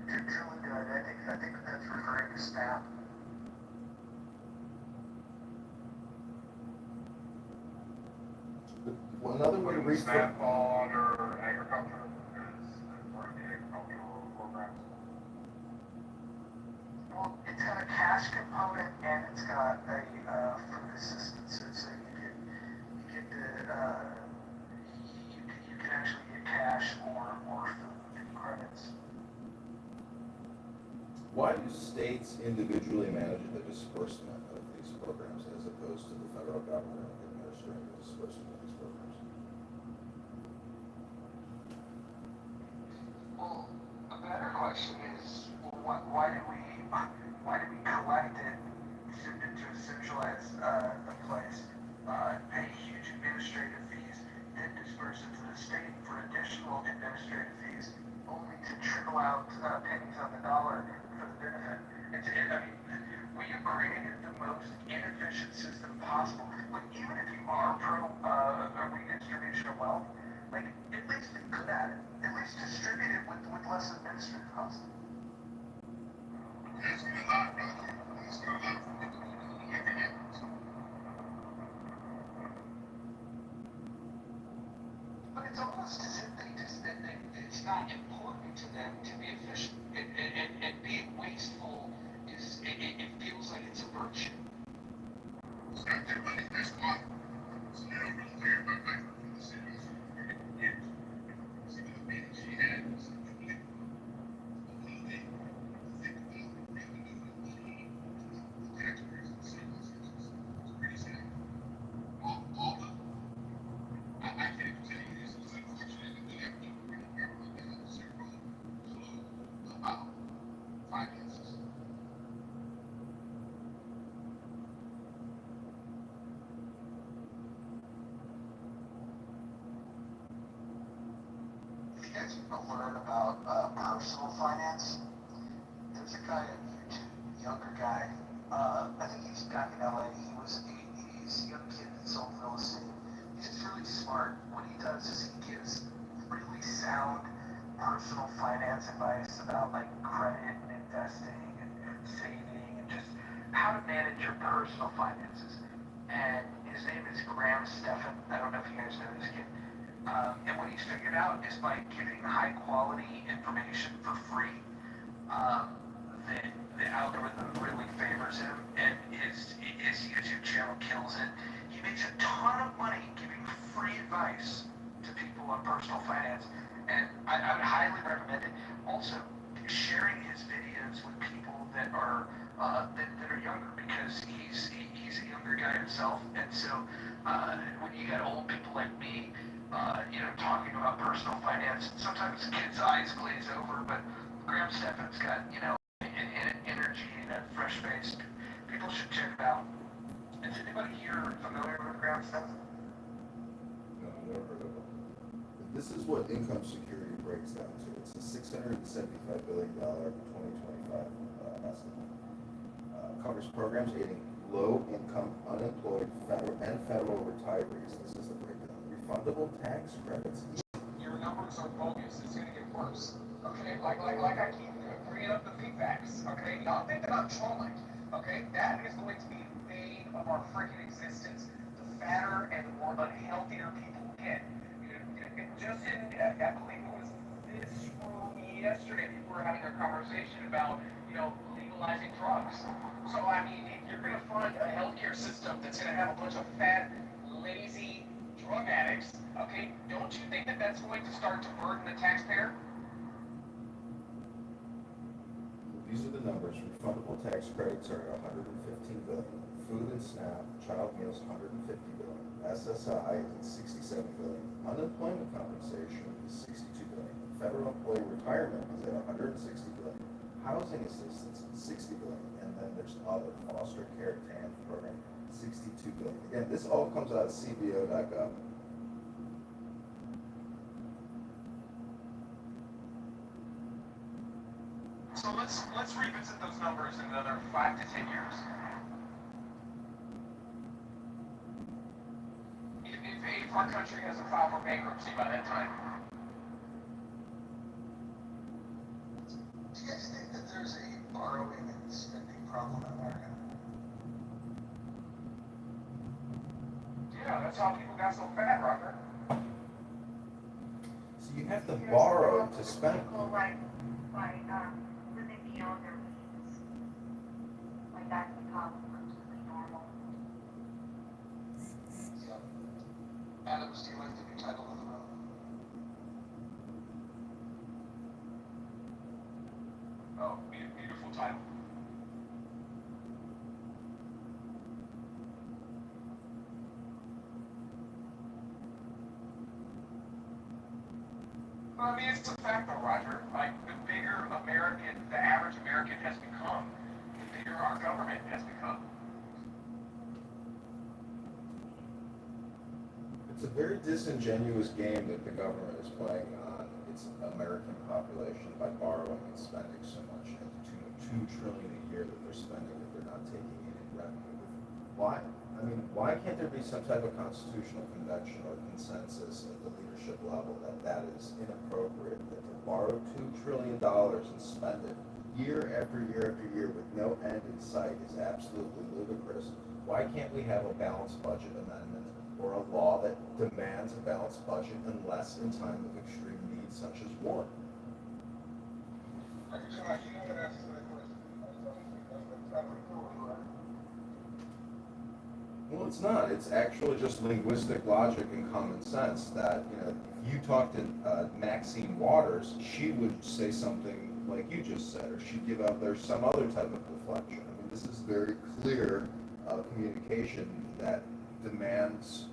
drilling good. I think that's referring to SNAP. Well, another way to read SNAP fall under agriculture is part of the agricultural programs. Well, it's got a cash component and it's got a food assistance, so you can actually get cash or food credits. Why do states individually manage the disbursement of these programs as opposed to the federal government administering the disbursement of these programs? Well, a better question is, why do we collect it to centralize the place, pay huge administrative fees, then disperse it to the state for additional administrative fees, only to trickle out pennies on the dollar for the benefit. I mean, we have created the most inefficient system possible. Like, even if you are pro redistribution of wealth, like, at least be good at it. At least distribute it with less administrative costs. But it's almost as if it's not important to them to be efficient. And being wasteful it feels like it's a virtue. You guys learn about personal finance. There's a guy on YouTube, younger guy. I think he's back in LA. He's a young kid that sold real estate. He's just really smart. What he does is he gives really sound personal finance advice about like credit and investing and saving and just how to manage your personal finances. And his name is Graham Stephan. I don't know if you guys know this kid. And what he's figured out is by giving high quality information for free, the algorithm really favors him, and his YouTube channel kills it. He makes a ton of money giving free advice to people on personal finance, and I would highly recommend it. Also, sharing his videos with people that are younger, because he's a younger guy himself, and so when you got old people like me, talking about personal finance, sometimes kids' eyes glaze over, but Graham Stephan's got, energy and a fresh face. People should check it out. Is anybody here familiar with Graham Stephan? No, I've never heard of it. This is what income security breaks down to. It's a $675 billion 2025 estimate. Covers programs aiding low-income, unemployed, federal retirees. This is the breakdown. Refundable tax credits. Your numbers are bogus. It's gonna get worse. Okay, like I keep bringing up the feedbacks. Okay, not thinking about trolling. Okay, that is going to be the bane of our freaking existence. The fatter and the more unhealthier people get. Just I believe it was this room yesterday. People were having a conversation about legalizing drugs. So I mean, if you're gonna fund a healthcare system that's gonna have a bunch of fat, lazy drug addicts, okay, don't you think that that's going to start to burden the taxpayer? These are the numbers. Refundable tax credits are at $115 billion. Food and SNAP, child meals, $150 billion. SSI is at $67 billion. Unemployment compensation is $62 billion. Federal employee retirement is at $160 billion. Housing assistance, $60 billion. And then there's other foster care TANF program, $62 billion. Again, this all comes out of CBO.gov. So let's revisit those numbers in another 5 to 10 years. If our country has a file for bankruptcy by that time. Do you guys think that there's a borrowing and spending problem in America? Yeah, that's how people got so fat, Roger. So you have to borrow to spend. People living beyond their means. Like that's become completely normal. Adams, do you like the new title of the room? Oh, beautiful title. I mean, it's a fact though, Roger. Like, the bigger the average American has become, the bigger our government has become. It's it's a very disingenuous game that the government is playing on its American population by borrowing and spending so much at the tune of $2 trillion a year that they're spending that they're not taking in revenue. Why? I mean, why can't there be some type of constitutional convention or consensus at the leadership level that that is inappropriate, that to borrow $2 trillion and spend it year after year after year with no end in sight is absolutely ludicrous? Why can't we have a balanced budget amendment or a law that demands a balanced budget unless in time of extreme need such as war? Well, it's not. It's actually just linguistic logic and common sense that, if you talk to Maxine Waters, she would say something like you just said, or she'd give out there some other type of deflection. I mean, this is very clear communication that demands,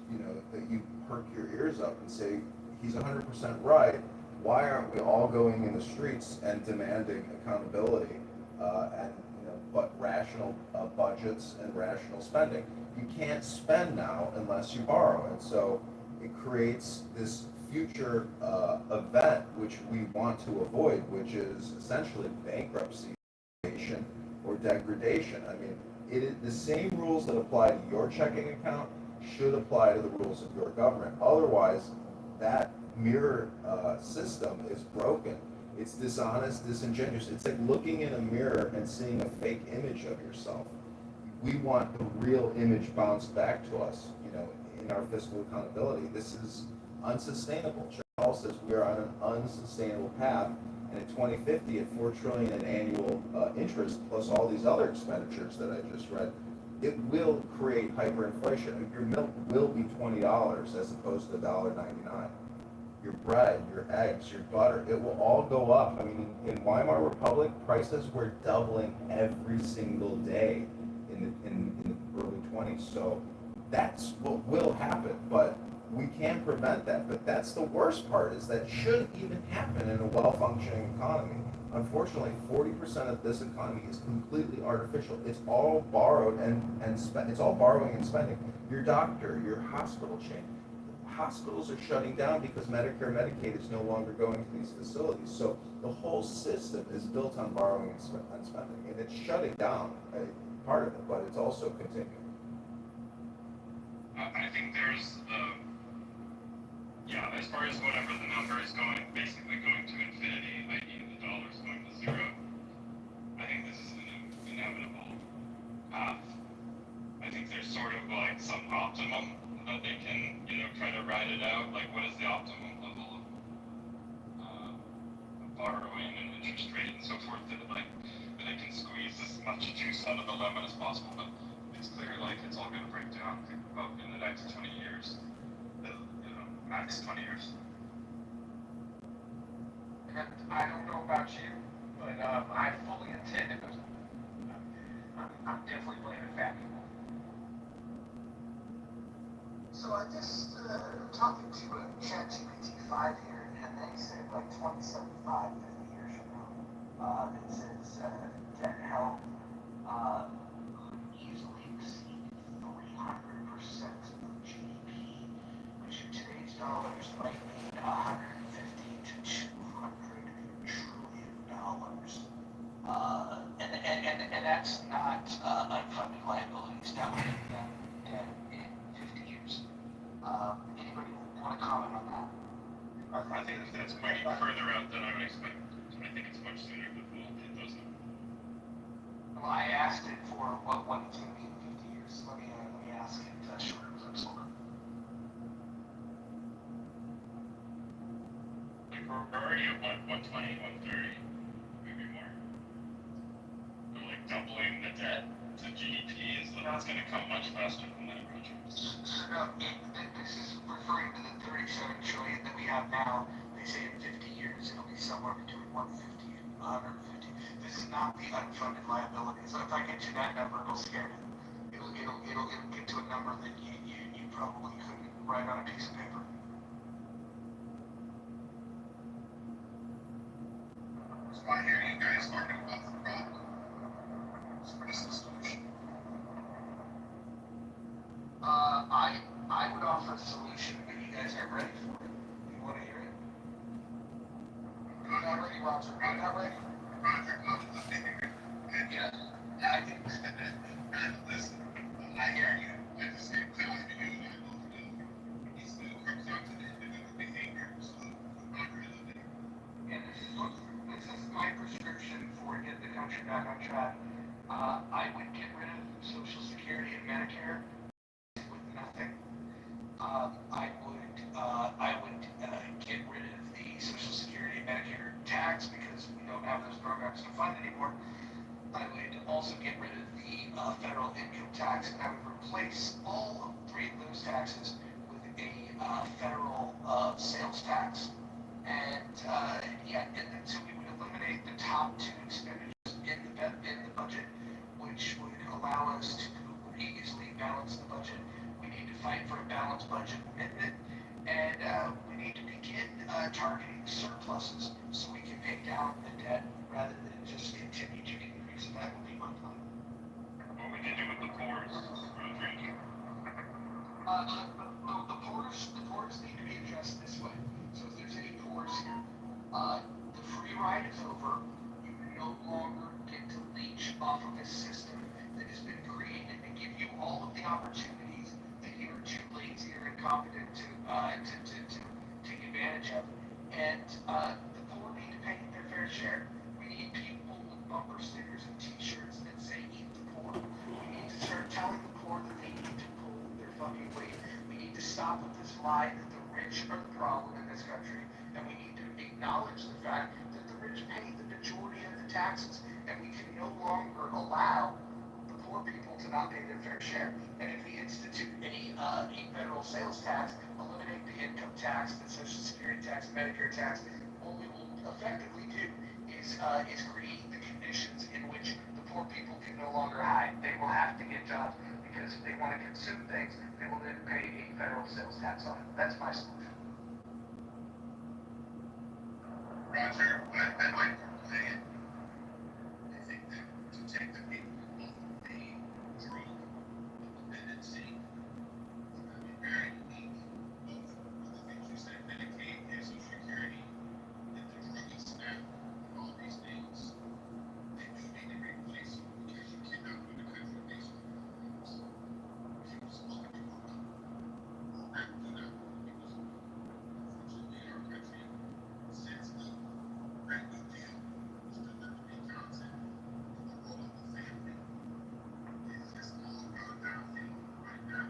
that you perk your ears up and say, he's 100% right. Why aren't we all going in the streets and demanding accountability but rational budgets and rational spending? You can't spend now unless you borrow, and so it creates this future event which we want to avoid, which is essentially bankruptcy or degradation. I mean, the same rules that apply to your checking account should apply to the rules of your government. Otherwise, that mirror system is broken. It's dishonest, disingenuous. It's like looking in a mirror and seeing a fake image of yourself. We want the real image bounced back to us, in our fiscal accountability. This is unsustainable. Charles says we are on an unsustainable path, and in 2050, at $4 trillion in annual interest, plus all these other expenditures that I just read, it will create hyperinflation. I mean, your milk will be $20 as opposed to $1.99. Your bread, your eggs, your butter, it will all go up. I mean, in Weimar Republic, prices were doubling every single day in the early 20s. So that's what will happen, but we can prevent that. But that's the worst part, is that shouldn't even happen in a well-functioning economy. Unfortunately, 40% of this economy is completely artificial. It's all borrowed and spent. It's all borrowing and spending. Your doctor, your hospital chain. Hospitals are shutting down because Medicare, Medicaid is no longer going to these facilities. So the whole system is built on borrowing and spending, and it's shutting down part of it, but it's also continuing. I think there's, as far as whatever the number is going, basically going to infinity, i.e. the dollar's going to zero, I think this is an inevitable path. I think there's sort of like some optimum that they can, try to ride it out. Like, what is the optimum level of borrowing and interest rate and so forth that they can squeeze as much juice out of the lemon as possible. But it's clear, like, it's all going to break down in the next 20 years, max 20 years. And I don't know about you, but I fully intend it. I'm definitely blaming fat people. So I just talking to ChatGPT 5 here, and they said like 2075, 50 years from now, it says debt help easily exceed 300% of GDP, which in today's dollars might mean 150 to 200 trillion dollars. And that's not unfunded liabilities. That would make them dead in 50 years. Anybody want to comment on that? I think that's way further out than I would expect. I think it's much sooner, but we'll hit those numbers. Well, I asked it for what it's going to be in 50 years. Let me ask it shorter clips over. Like, we're already at 120, 130, maybe more. But like doubling the debt to GDP that's going to come much faster than that, Roger. So no, this is referring to the 37 trillion that we have now. They say in 50 years it'll be somewhere between 150 and 150. This is not the unfunded liability. So if I get you that number, it'll scare you. It'll get to a number that you probably couldn't write on a piece of paper. So I hear you guys talking about the problem. So what is the solution? I I would offer a solution, but you guys aren't ready for it. Do you want to hear it? You're not ready, Roger. You're not ready. Yeah. I think. Listen, I hear you. I just can't tell you it still comes down to the individual behavior. So, and this is my prescription for getting the country back on track. I would get rid of Social Security and Medicare with nothing. I would get rid of the Social Security and Medicare tax because we don't have those programs to fund anymore. I would also get rid of the federal income tax, and I would replace all three of those taxes with a federal sales tax. And and then so we would eliminate the top two expenditures in the budget, which would allow us to easily balance the budget. We need to fight for a balanced budget amendment, and we need to begin targeting surpluses so we can pay down the debt rather than just continue to increase it. That would be my plan. What would you do with the poor's, Rodrigo? The poor's need to be addressed this way. So if there's any poor's here, the free ride is over. You no longer get to leech off of a system that has been created to give you all of the opportunities that you are too lazy or incompetent to take advantage of. And the poor need to pay their fair share. We need people with bumper stickers and t-shirts that say eat the poor. We need to start telling the poor that they need to pull their fucking weight. We need to stop with this lie that the rich are the problem in this country, and we need to acknowledge the fact that the rich pay the majority of the taxes, and we can no longer allow the poor people to not pay their fair share. And if we institute a federal sales tax, eliminate the income tax, the Social Security tax, Medicare tax, what we will effectively do is create the conditions in which the poor people can no longer hide. They will have to get jobs because if they want to consume things, they will then pay a federal sales tax on it. That's my solution. Roger, I'd like to say it. I think that to take the people off of the drug dependency, very unique. Both of the things you said, Medicaid and Social Security, and the drug SNAP, and all these things, they do need to replace them because you cannot put a country based on drugs. People supposed to be working. We're not doing that because unfortunately our country, since the Great New Deal, Mr. Lyndon B. Johnson, and the role of the family, is just all gone downhill right now.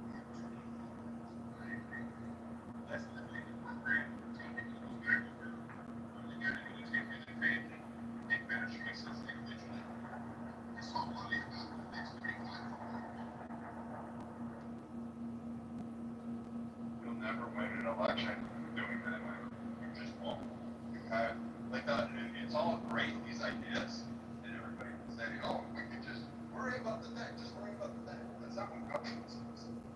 We have too many families. I agree with you. Let's eliminate the program. Tell people to go back to work. All you gotta do is take care of their family, make better choices individually. That's all we'll leave about the next 3 to 5 You'll never win an election doing that. You just won't. You have, like, it's all great, these ideas, and everybody can say, oh, we can just worry about the debt, just worry about the debt. That's not what government is.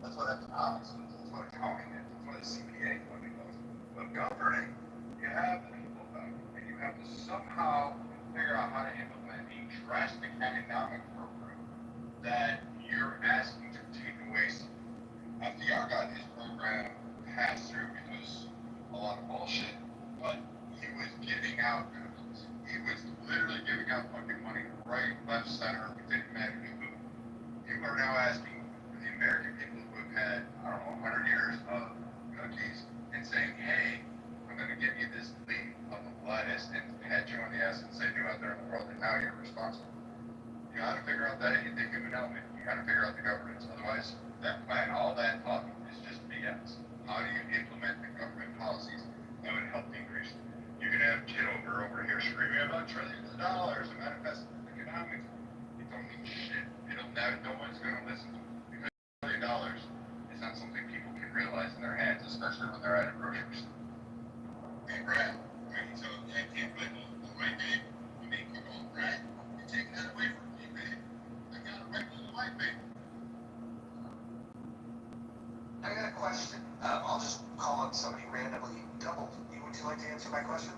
That's what economics is. That's what accounting is. That's what a CPA money does. But governing, you have the people back, and you have to somehow figure out how to implement a drastic economic program that you're asking to take away something. FDR got his program passed through because a lot of bullshit, but he was giving out, he was literally giving out fucking money right, left, center, it didn't matter who. People are now asking the American people who have had, I don't know, 100 years of cookies and saying, hey, I'm going to give you this leaf of lettuce and pat you on the ass and send you out there in the world, and now you're responsible. You gotta figure out that anything human element. You gotta figure out the governance. Otherwise, that plan, all that talk is just BS. How do you implement the government policies that would help increase? You're gonna have Kitover over here screaming about trillions of dollars and manifest economics. It don't mean shit. No one's gonna listen to it because $1 billion is not something people can realize in their hands, especially when they're at a grocery store. Hey, Brad, right? So I can't blame the white man. You may cook on Brad. You're taking that away from me, man. I got a regular white man. I got a question. I'll just call on somebody randomly. Double. Would you like to answer my question?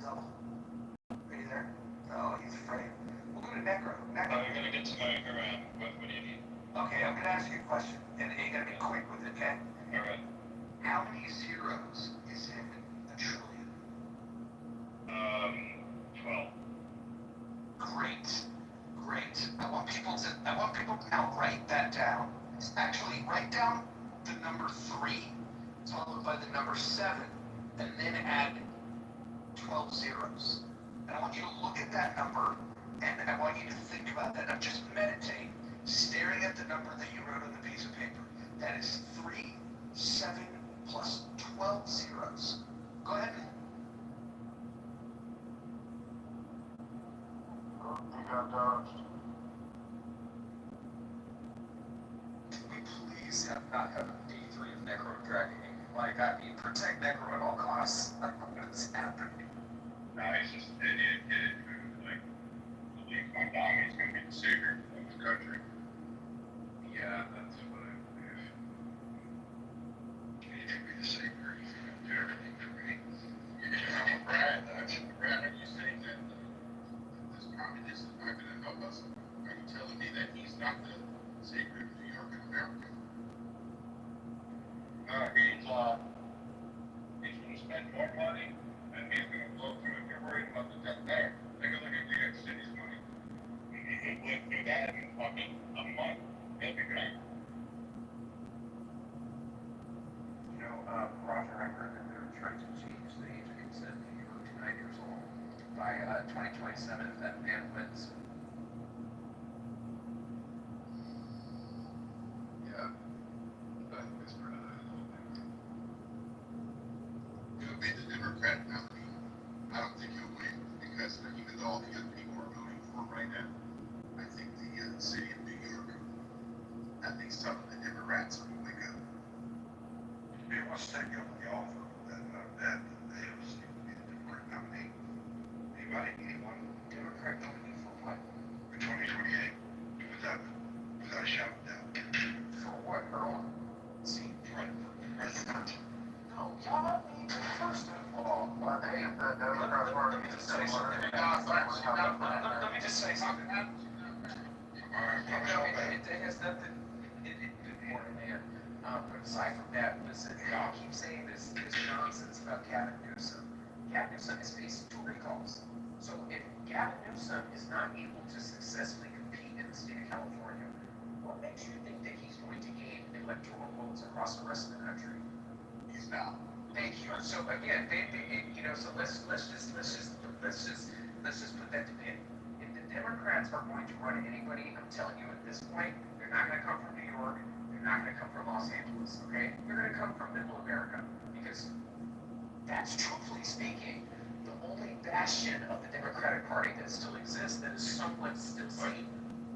Double. Are you there? Oh, he's afraid. We'll go to Necro. I'm gonna get to my what do you need? Okay, I'm gonna ask you a question, and you gotta be quick with it, okay? Alright. How many zeros is in a trillion? 12. Great, great. I want people to now write that down. Actually, write down the number 3, followed by the number 7, and then add 12 zeros. And I want you to look at that number, and I want you to think about that. Now just meditate, staring at the number that you wrote on the piece of paper. That is 3, 7, plus 12 zeros. Go ahead. Oh, he got dodged. We please not have D3 of Necro dragging me. Like, I mean, protect Necro at all costs. What's happening? No, he's just an idiot kid who, like, believes my Montgomery's gonna be the savior of the country. Yeah, that's what I believe. He can be the savior. He's gonna do everything for me. Brad, are you saying that this communist is not gonna help us? Are you telling me that he's not the savior of New York and America? He's gonna spend more money, and he's gonna blow through it. You're worried about the debt there. Take a look at New York City's money. He went through that in fucking a month. He'll be back. You know, Roger, I heard that they're trying to change the age of consent to 9 years old by 2027 if that man wins. Yeah. But it's for it'll be the Democrat nominee. I don't think he'll win because even though all the young people are voting for him right now, I think the city of New York, at least some of the Democrats are going to wake up. Hey, what's that go with the offer that the AOC will be the Democrat nominee? Anybody, anyone? Democrat nominee for what? For 2028, without a shadow of doubt. For what, Earl? See, Run for president. no, y'all need to first of all. I think if the Democrats weren't Let me just say something. Let me just say something. It has nothing. Good morning, man. But aside from that, listen, y'all keep saying this nonsense about Gavin Newsom. Gavin Newsom has faced 2 recalls. So if Gavin Newsom is not able to successfully compete in the state of California, what makes you think that he's going to gain electoral votes across the rest of the country? He's not. Thank you. So again, so let's just put that to bed. If the Democrats are going to run anybody, I'm telling you at this point, they're not going to come from New York. They're not going to come from Los Angeles. Okay? They're going to come from Middle America because that's, truthfully speaking, the only bastion of the Democratic Party that still exists that is somewhat still sane.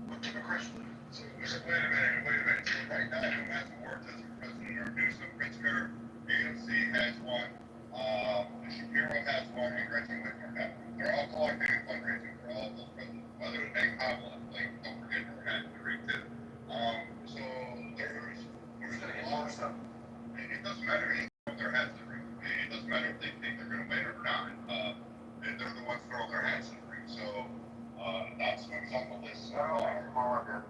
What Democrats do? So, wait a minute. So right now, who has more as President or Newsom, Pritzker, AOC has one, Shapiro has one, and Gretchen Whitmer has one. They're all collecting and fundraising for all of those presidents. Whether it's Meg Kamala, like, don't forget her had the ring too. So there's Who's going to get more stuff? it doesn't matter if their hats in the ring. It doesn't matter if they think they're going to win or not. They're the ones throwing their hats in the ring. So that's what's on the list. Kamala did.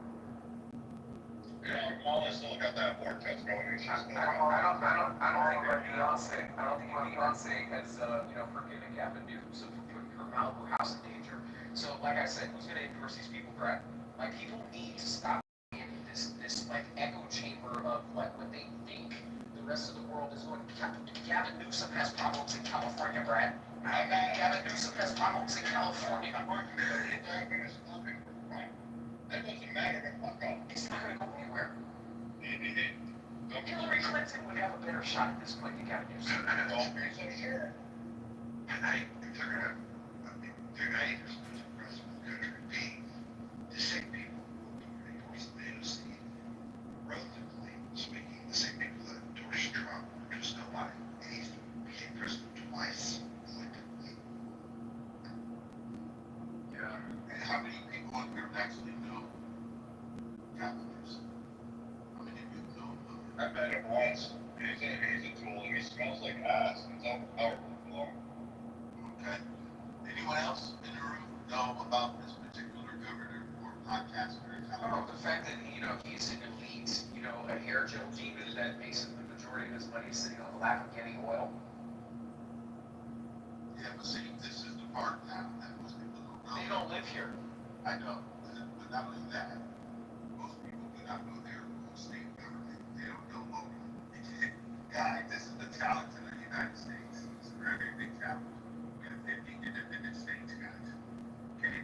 Kamala still got that war test going. And she's still I don't think that Beyonce. I don't think Beyonce has forgiven Gavin Newsom for putting her Malibu house in danger. So like I said, who's going to endorse these people, Brad? Like people need to stop in this like echo chamber of like what they think the rest of the world is going. Gavin Newsom has problems in California, Brad. Gavin Newsom has problems in California. That doesn't matter. Fuck off. It's not going to go anywhere. Don't be Hillary Clinton would have a better shot at this point than Gavin Newsom. Don't be so sure. If they're gonna, they're not even supposed to rest of the country be the same people who endorsed the AOC, relatively speaking, the same people that endorsed Trump, because nobody, and he's became president twice, elected. Yeah. And how many people on here actually know Gavin Newsom? How many people know him? I met him once. He's a tool and he smells like ass. It's overpowerful for long. Okay. Anyone else in the room know about this particular governor or podcasts are telling Oh, the fact that, he's an elite, a hair gel demon that makes the majority of his money sitting on the lap of getting oil. Yeah, but see, this is the part now that most people don't know. They don't live here. I know, but not only that, most people do not know their own state government. They don't know local. Guys, this is the challenge in the United States. It's a very big challenge. We have 50 independent states, guys. Okay?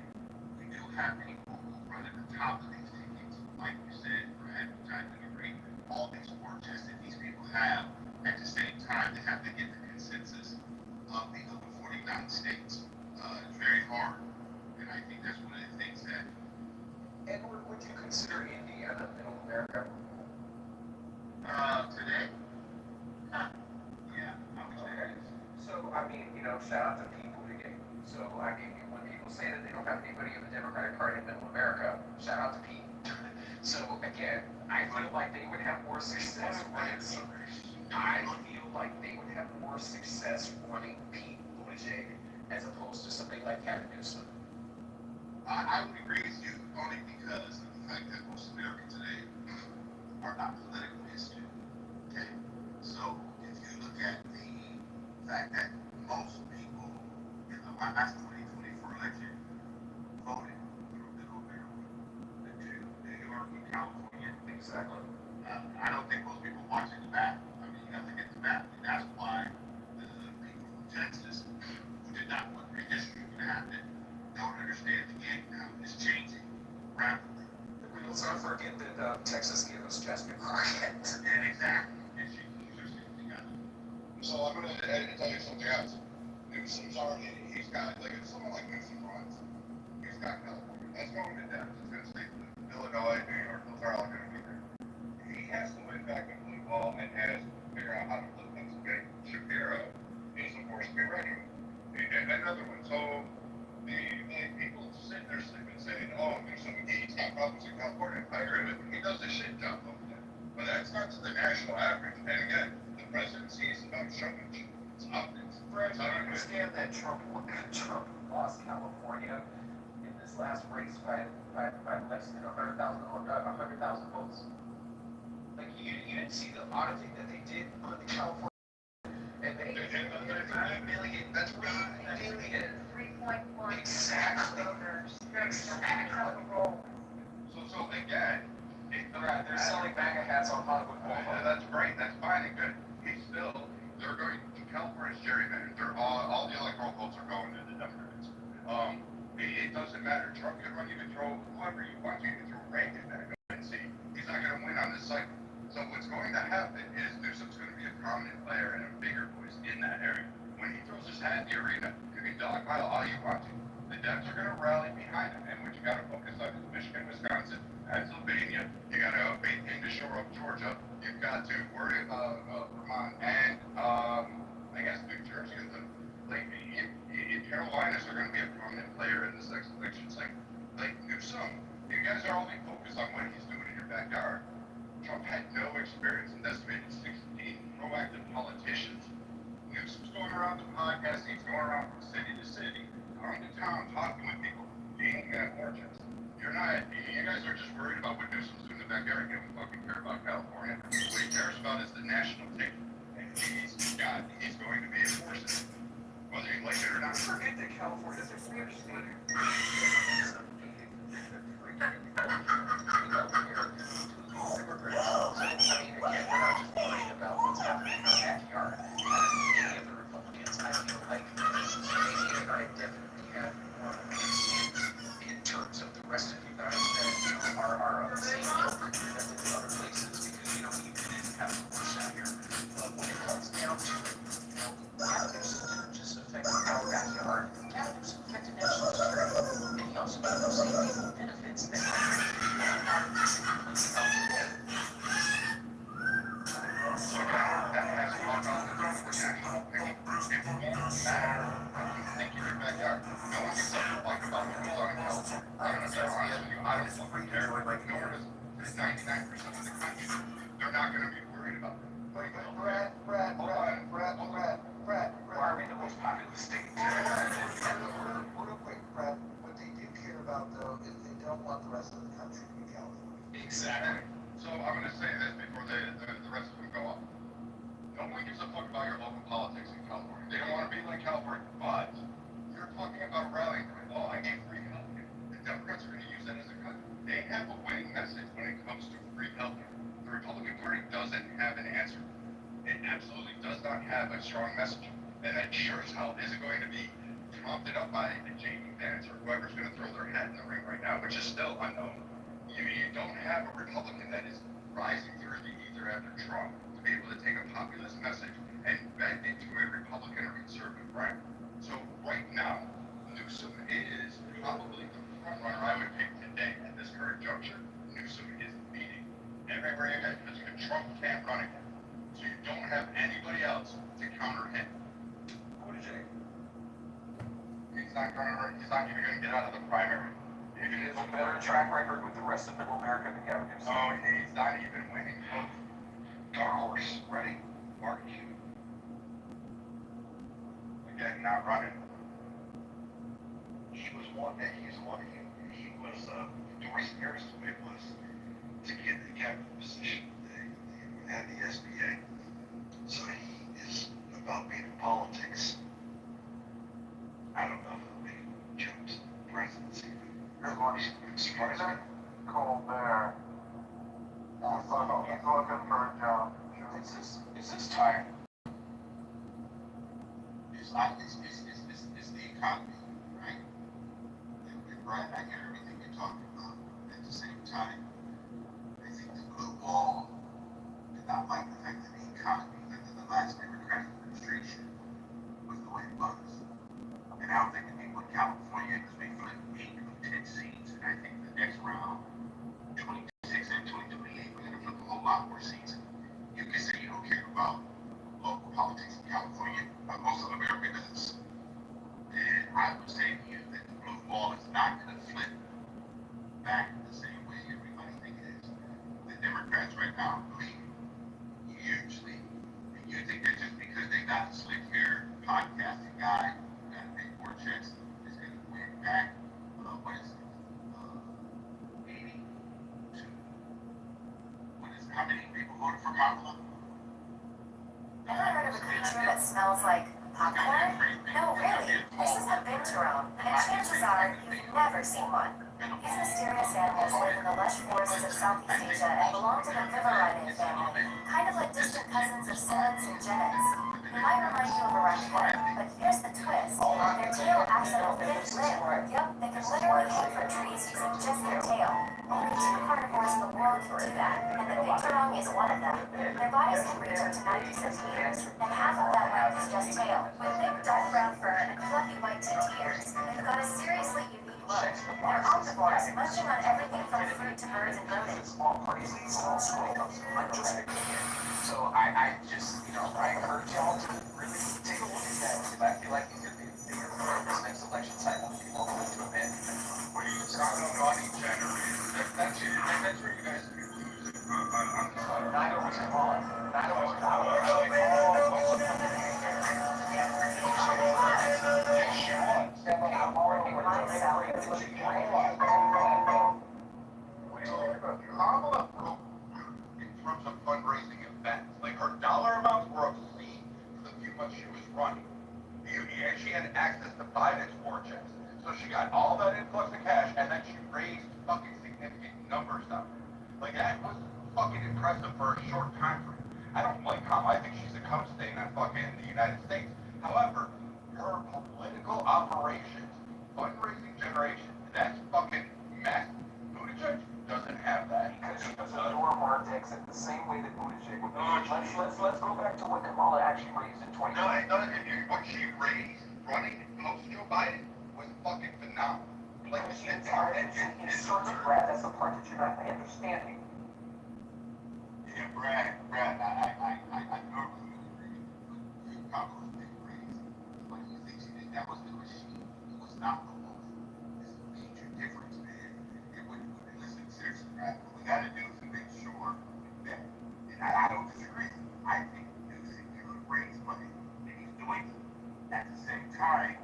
We do have people who run at the top of these tickets, like you said, for advertising and rate. All these war chests that these people have, at the same time, they have to get the consensus of the other 49 states. It's very hard. And I think that's one of the things that. And would you consider Indiana middle America? Today? Yeah, I would say. Okay. So, shout out to people today. So, when people say that they don't have anybody in the Democratic Party in middle America, shout out to Pete. So, again, I feel like they would have more success running. I feel like they would have more success running Pete Buttigieg as opposed to something like Gavin Newsom. I would agree with you only because of the fact that most Americans today are not political history. Okay? So if you look at the fact that most people in the last 2024 election voted for middle America, the two, New York and California. Exactly. I don't think most people watching the map. I mean, you have to get the map. And that's why the people from Texas who did not want redistricting to happen don't understand the game now. It's changing rapidly. Let's not forget that Texas gave us Jasmine Crockett. And exactly. And she's together. So I'm going to tell you something else. Newsom's already, he's got, like, if someone like Newsom runs, he's got California. That's going to Denver. It's going to stay Illinois, New York. Those are all going to be there. He has to win back in blue ball and has to figure out how to flip things. Okay? Shapiro is, of course, be ready. And another one. So the people sitting there sleeping saying, oh, Newsom, he's got problems in California. I agree with him. He does a shit job over there. But that's not to the national average. And again, the presidency is about showmanship. It's optics. Brad, do you understand that Trump lost California in this last race by less than 100,000 votes? Like, you didn't see the auditing that they did on the California, and they did 3 million. That's right. 3 million. 3.1 Exactly. voters. Exactly. So again, they're selling MAGA hats on Hollywood Boulevard. That's great. That's fine and good. They're going to California's gerrymandered. All the electoral votes are going to the Democrats. It doesn't matter. Trump can run. You can throw whoever you want. You can throw Reagan back up and see. He's not going to win on this cycle. So what's going to happen is Newsom's going to be a prominent player and a bigger voice in that area. When he throws his hat in the arena, you can dogpile all you want to. The Dems are going to rally behind him. And what you got to focus on is Michigan, Wisconsin, Pennsylvania. You got to begin to shore up Georgia. You've got to worry about Vermont and I guess New Jersey. Carolinas are going to be a prominent player in this next election cycle. Like Newsom, you guys are only focused on what he's doing in your backyard. Trump had no experience in decimating 16 proactive politicians. Newsom's going around the podcast. He's going around from city to city, town to town, talking with people, being at war chest. You guys are just worried about what Newsom's doing in the backyard. You don't fucking care about California. What he cares about is the national ticket. And he's going to be a force in it. Whether you like it or not. Forget that California is a weird state. Again, we're not just worried about what's happening in our backyard. Any of the Republicans, I feel like maybe and I definitely have more in terms of the rest of you guys that are of the same ilk as in other places because we didn't have to push out here. But when it comes down to it, Gavin Newsom didn't just affect our backyard. Gavin Newsom affected national security, and he also gave those same people benefits that They're not going to be worried about it. Brad, why are we the most populous state? Real quick, Brad, what they do care about though is they don't want the rest of to say this before the rest of them go up. No one gives a fuck about your local politics in California. They don't want to be like California, but you're talking about rallying cry. Oh, I gave free healthcare. The Democrats are going to use that as a cut. They have a winning message when it comes to free healthcare. The Republican Party doesn't have an answer. It absolutely does not have a strong message. And that sure as hell isn't going to be prompted up by Jamie Vance or whoever's going to throw their hat in the ring right now, which is still unknown. You don't have a Republican that is rising through the ether after Trump to be able to take a populist message and bend it to a Republican or conservative brand. So right now, Newsom is probably the front runner I would pick today at this current juncture. Newsom is leading everywhere you head because Trump can't run again. So you don't have anybody else to counter him. Buttigieg. He's not even going to get out of the primary. He has a better track record with the rest of Middle America than Gavin Newsom. Oh, he's not even winning. Dark horse, ready? Mark Cuban. Again, not running. He was one. He was Doris Harris the way it was to get the cabinet position. They had the SBA. So he is about being in politics. I don't know if it'll be Trump's presidency. You're going to surprise me. Colbert. He's looking for a job. Is this time? It's the economy, right? And Brian, I get everything you're talking about. At the same time, I think the blue wall did not like the fact that the economy under the last Democratic administration was the way it was. And I don't think the people in California, because we flip 8 of 10 seats, and I think the next round, 26 and 2028, we're going to flip a whole lot more seats. You can say you don't care about local politics in California, but most of America does. And I would say to you that the blue wall is not going to flip back the same way everybody thinks it is. The Democrats right now are leading hugely. And you think that just because they got a slick hair podcasting guy who got to pay more checks is going to win back, what is it, 80 to, how many people voted for Kamala? Ever heard of a creature that smells like popcorn? No, really. This is the big Jerome, and chances are you've never seen one. These mysterious animals live in the lush forests of Southeast Asia and belong to the Vivaridae family, kind of like distant cousins of simians and genets. They might remind you of a raccoon, but here's the twist. Their tail acts like a thick lip. Yep, they can literally hang from trees using just their tail. Only 2 carnivores in the world can do that, and the big Jerome is one of them. Their bodies can reach up to 90 centimeters, and half of that length is just tail. With big dark brown fur and fluffy white tipped ears, they've got a seriously unique look. They're omnivores, munching on everything from fruit to birds and rodents. All parties and small swings, like just an opinion. So I just, I encourage y'all to really take a look at that, because I feel like you're going to this next election cycle, people are going to admit. When you talk about money generators, that's where you guys lose it on this one. Neither was Kamala. Neither was Kamala. Kamala broke in terms of fundraising events. Like her dollar amounts were obscene for the few months she was running. And she had access to Biden's war chest. So she got all that influx of cash, and then she raised fucking significant numbers down there. Like that was fucking impressive for a short time frame. I don't like Kamala. I think she's a cum stain on fucking the United States. However, her political operations, fundraising generation, that's fucking massive. Buttigieg doesn't have that. Because she was a door martex in the same way that Buttigieg would. Let's go back to what Kamala actually raised in 2020. What she raised running post Joe Biden was fucking phenomenal. Like, Brad, that's the part that you're not understanding. Yeah, Brad, I normally would agree with Kamala's big raise, but you think she did, that was the machine. It was not the woman. It's a major difference, man. And listen, seriously, Brad, what we gotta do is to make sure that, and I don't disagree, I think Newsom could raise money, and he's doing it. At the same time,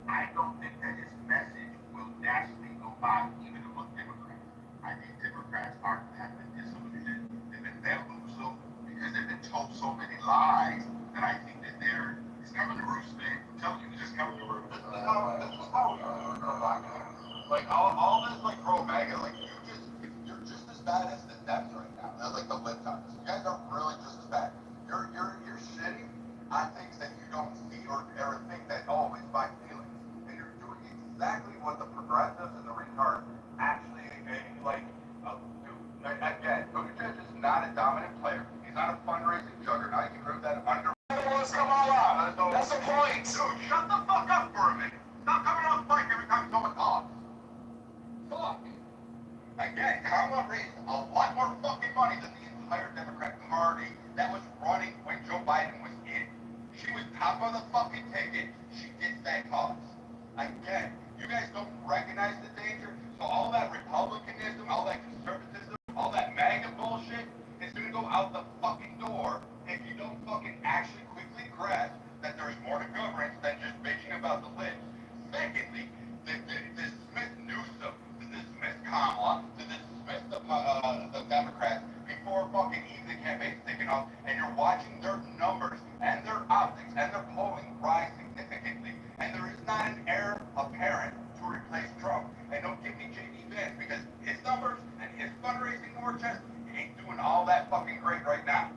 I don't think that his message will naturally go by even among Democrats. I think Democrats are have been disillusioned. They've been dominant player. He's not a fundraising juggernaut. You prove that under. Kamala. That's the point. Dude, shut the fuck up for a minute. Stop coming off mic every time someone talks. Fuck. Again, Kamala raised a lot more fucking money than the entire Democrat Party that was running when Joe Biden was in. She was top of the fucking ticket. She gets that cause. Again, you guys don't recognize the danger, so all that Republicanism, all that conservatism, all that MAGA bullshit is gonna go out the fucking door if you don't fucking actually quickly grasp that there's more to governance than just bitching about the list. Secondly, to dismiss Newsom, to dismiss Kamala, to dismiss the Democrats before fucking even the campaign's taken off, and you're watching their numbers and their optics and their polling rise significantly, and there is not an heir apparent to replace Trump. And don't give me J.D. Vance because his numbers and his fundraising war chest ain't doing all that fucking great right now.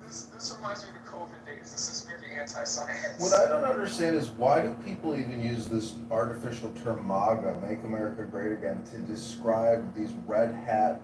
This reminds me of the COVID days. This is very anti-science. What I don't understand is why do people even use this artificial term MAGA, Make America Great Again, to describe these red hat,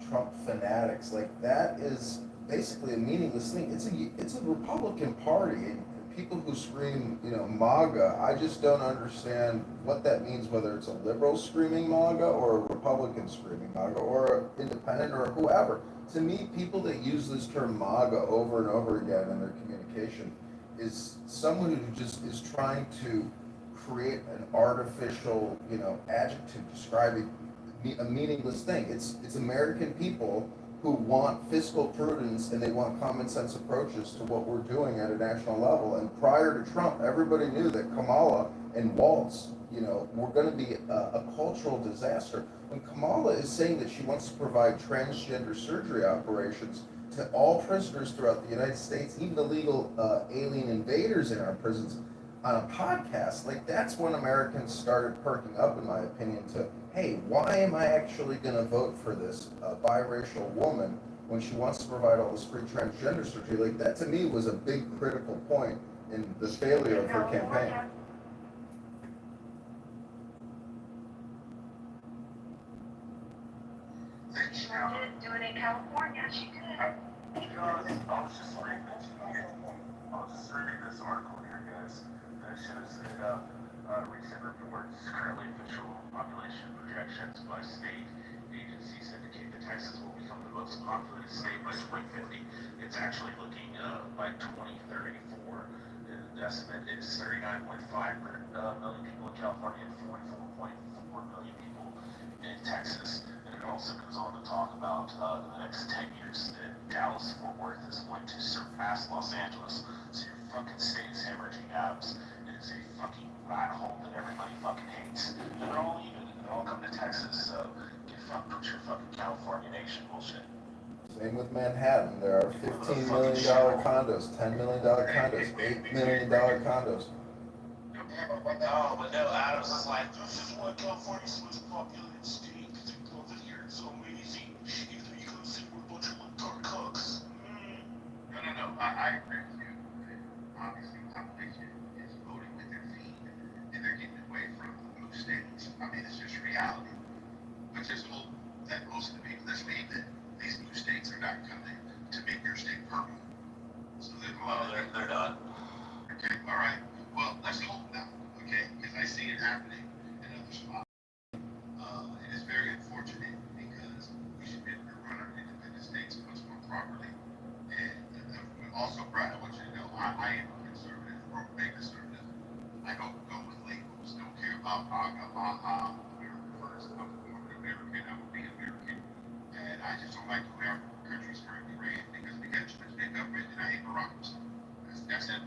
Trump fanatics? Like, that is basically a meaningless thing. It's a Republican Party, and people who scream, MAGA, I just don't understand what that means, whether it's a liberal screaming MAGA or a Republican screaming MAGA or an independent or whoever. To me, people that use this term MAGA over and over again in their communication is someone who just is trying to create an artificial, adjective describing a meaningless thing. It's American people who want fiscal prudence and they want common sense approaches to what we're doing at a national level. And prior to Trump, everybody knew that Kamala and Waltz, were going to be a cultural disaster. When Kamala is saying that she wants to provide transgender surgery operations to all prisoners throughout the United States, even illegal alien invaders in our prisons, on a podcast, like, that's when Americans started perking up, in my opinion, to, hey, why am I actually going to vote for this biracial woman when she wants to provide all this free transgender surgery? Like, that to me was a big critical point in the failure of her campaign. She didn't do it in California. She did. I was just reading this article here, guys, that shows that recent reports, currently official population projections by state agencies indicate that Texas will become the most populated state by 2050. It's actually looking by 2034. The estimate is 39.5 million people in California and 44.4 million people in Texas. And it also goes on to talk about in the next 10 years that Dallas-Fort Worth is going to surpass Los Angeles. So your fucking state is hemorrhaging abs. It is a fucking rat hole that everybody fucking hates. And they're all even, and they're all coming to Texas, so get fucked with your fucking California nation bullshit. Same with Manhattan. There are $15 million condos, $10 million condos, $8 million condos. No, but no, Adams is like, this is why California's the most populated state, because it goes in here, it's so amazing. Even though you go see we're a bunch of dark cooks. No, I agree with you. Obviously, the population is voting with their feet, and they're getting away from the blue states. I mean, it's just reality. But just hope that most of the people that believe that these blue states are not coming to make your state purple. So They're not. Okay, all right. Well, let's hope not. Okay, because I see it happening in other spots. It is very unfortunate because we should be able to run our independent states much more properly. And also, Brad, I want you to know I am a conservative or a conservative. I don't go with labels. Don't care about America first. I'm an American. I will be American. And I just don't like the way our country's currently ran because we got too much big government and I hate bureaucracy. That's it.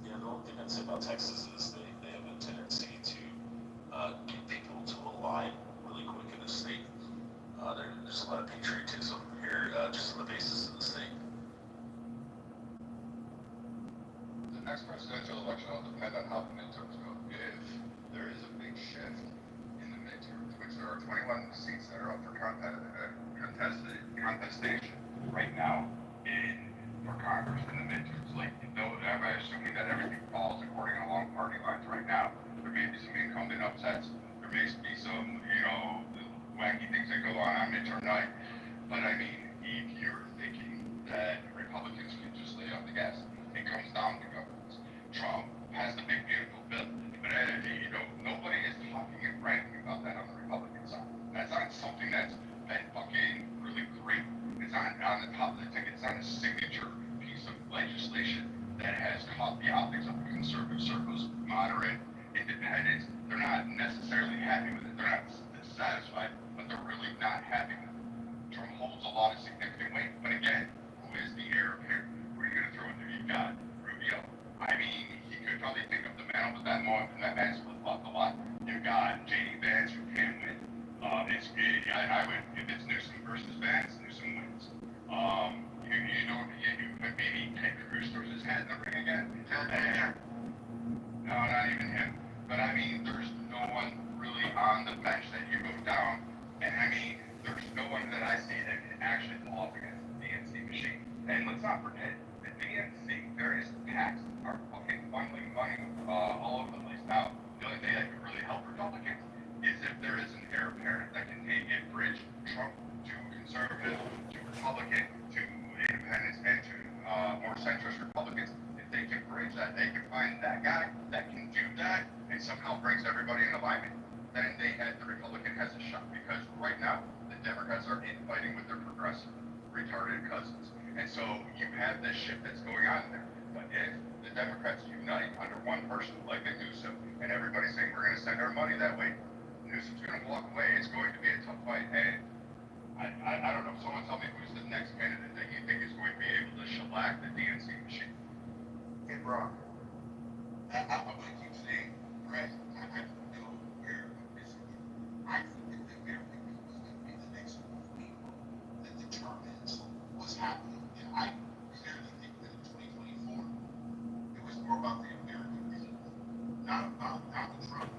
Yeah, the only thing I'd say about Texas is they have a tendency to get people to align really quick in the state. There's a lot of patriotism here, just on the basis of the state. The next presidential election will depend on how the midterms go. If there is a big shift in the midterms, which there are 21 seats that are up for contestation right now for Congress in the midterms, like no assuming that everything falls according along party lines right now. There may be some incumbent upsets. There may be some, wacky things that go on midterm night. But I mean, if you're thinking that Republicans can just lay off the gas, it comes down to governance. Trump has the big beautiful bill, but nobody is talking and bragging about that on the Republican side. That's not something that's been fucking really great. It's not on the top of the ticket. It's not a signature piece of legislation that has caught the optics of conservative circles, moderate, independents. They're not necessarily happy with it. They're not dissatisfied, but they're really not happy with it. Trump holds a lot of significant weight, but again, who is the heir apparent? Who are you going to throw in there? You've got Rubio. I mean, he could probably think of the man with that moment, and that man's flip-flopped a lot. You've got J.D. Vance, who can win. I would, if it's Newsom versus Vance, Newsom wins. Maybe Ted Cruz throws his hat in the ring again. No, not even him. But I mean, there's no one really on the bench that you go down, and I mean, there's no one that I see that can actually pull off against the DNC machine. And let's not forget, the DNC, various PACs are fucking funneling money all over the place. Now, the only thing that could really help Republicans is if there is an heir apparent that can take and bridge Trump to conservative, to Republican, to independents, and to more centrist Republicans. If they can bridge that, they can find that guy that can do that and somehow brings everybody in alignment. Then the Republican has a shot, because right now the Democrats are infighting with their progressive, retarded cousins. And so you have this shit that's going on there. But if the Democrats unite under one person, like a Newsom, and everybody's saying we're going to send our money that way, Newsom's going to walk away. It's going to be a tough fight. And I don't know. Someone tell me who's the next candidate that you think is going to be able to shellac the DNC machine. Hey, Brock. I'm like you today, right? I don't know where I'm missing it. I think that the American people is going to be the next group of people that determines what's happening. And I clearly think that in 2024, it was more about the American people, not about Donald Trump.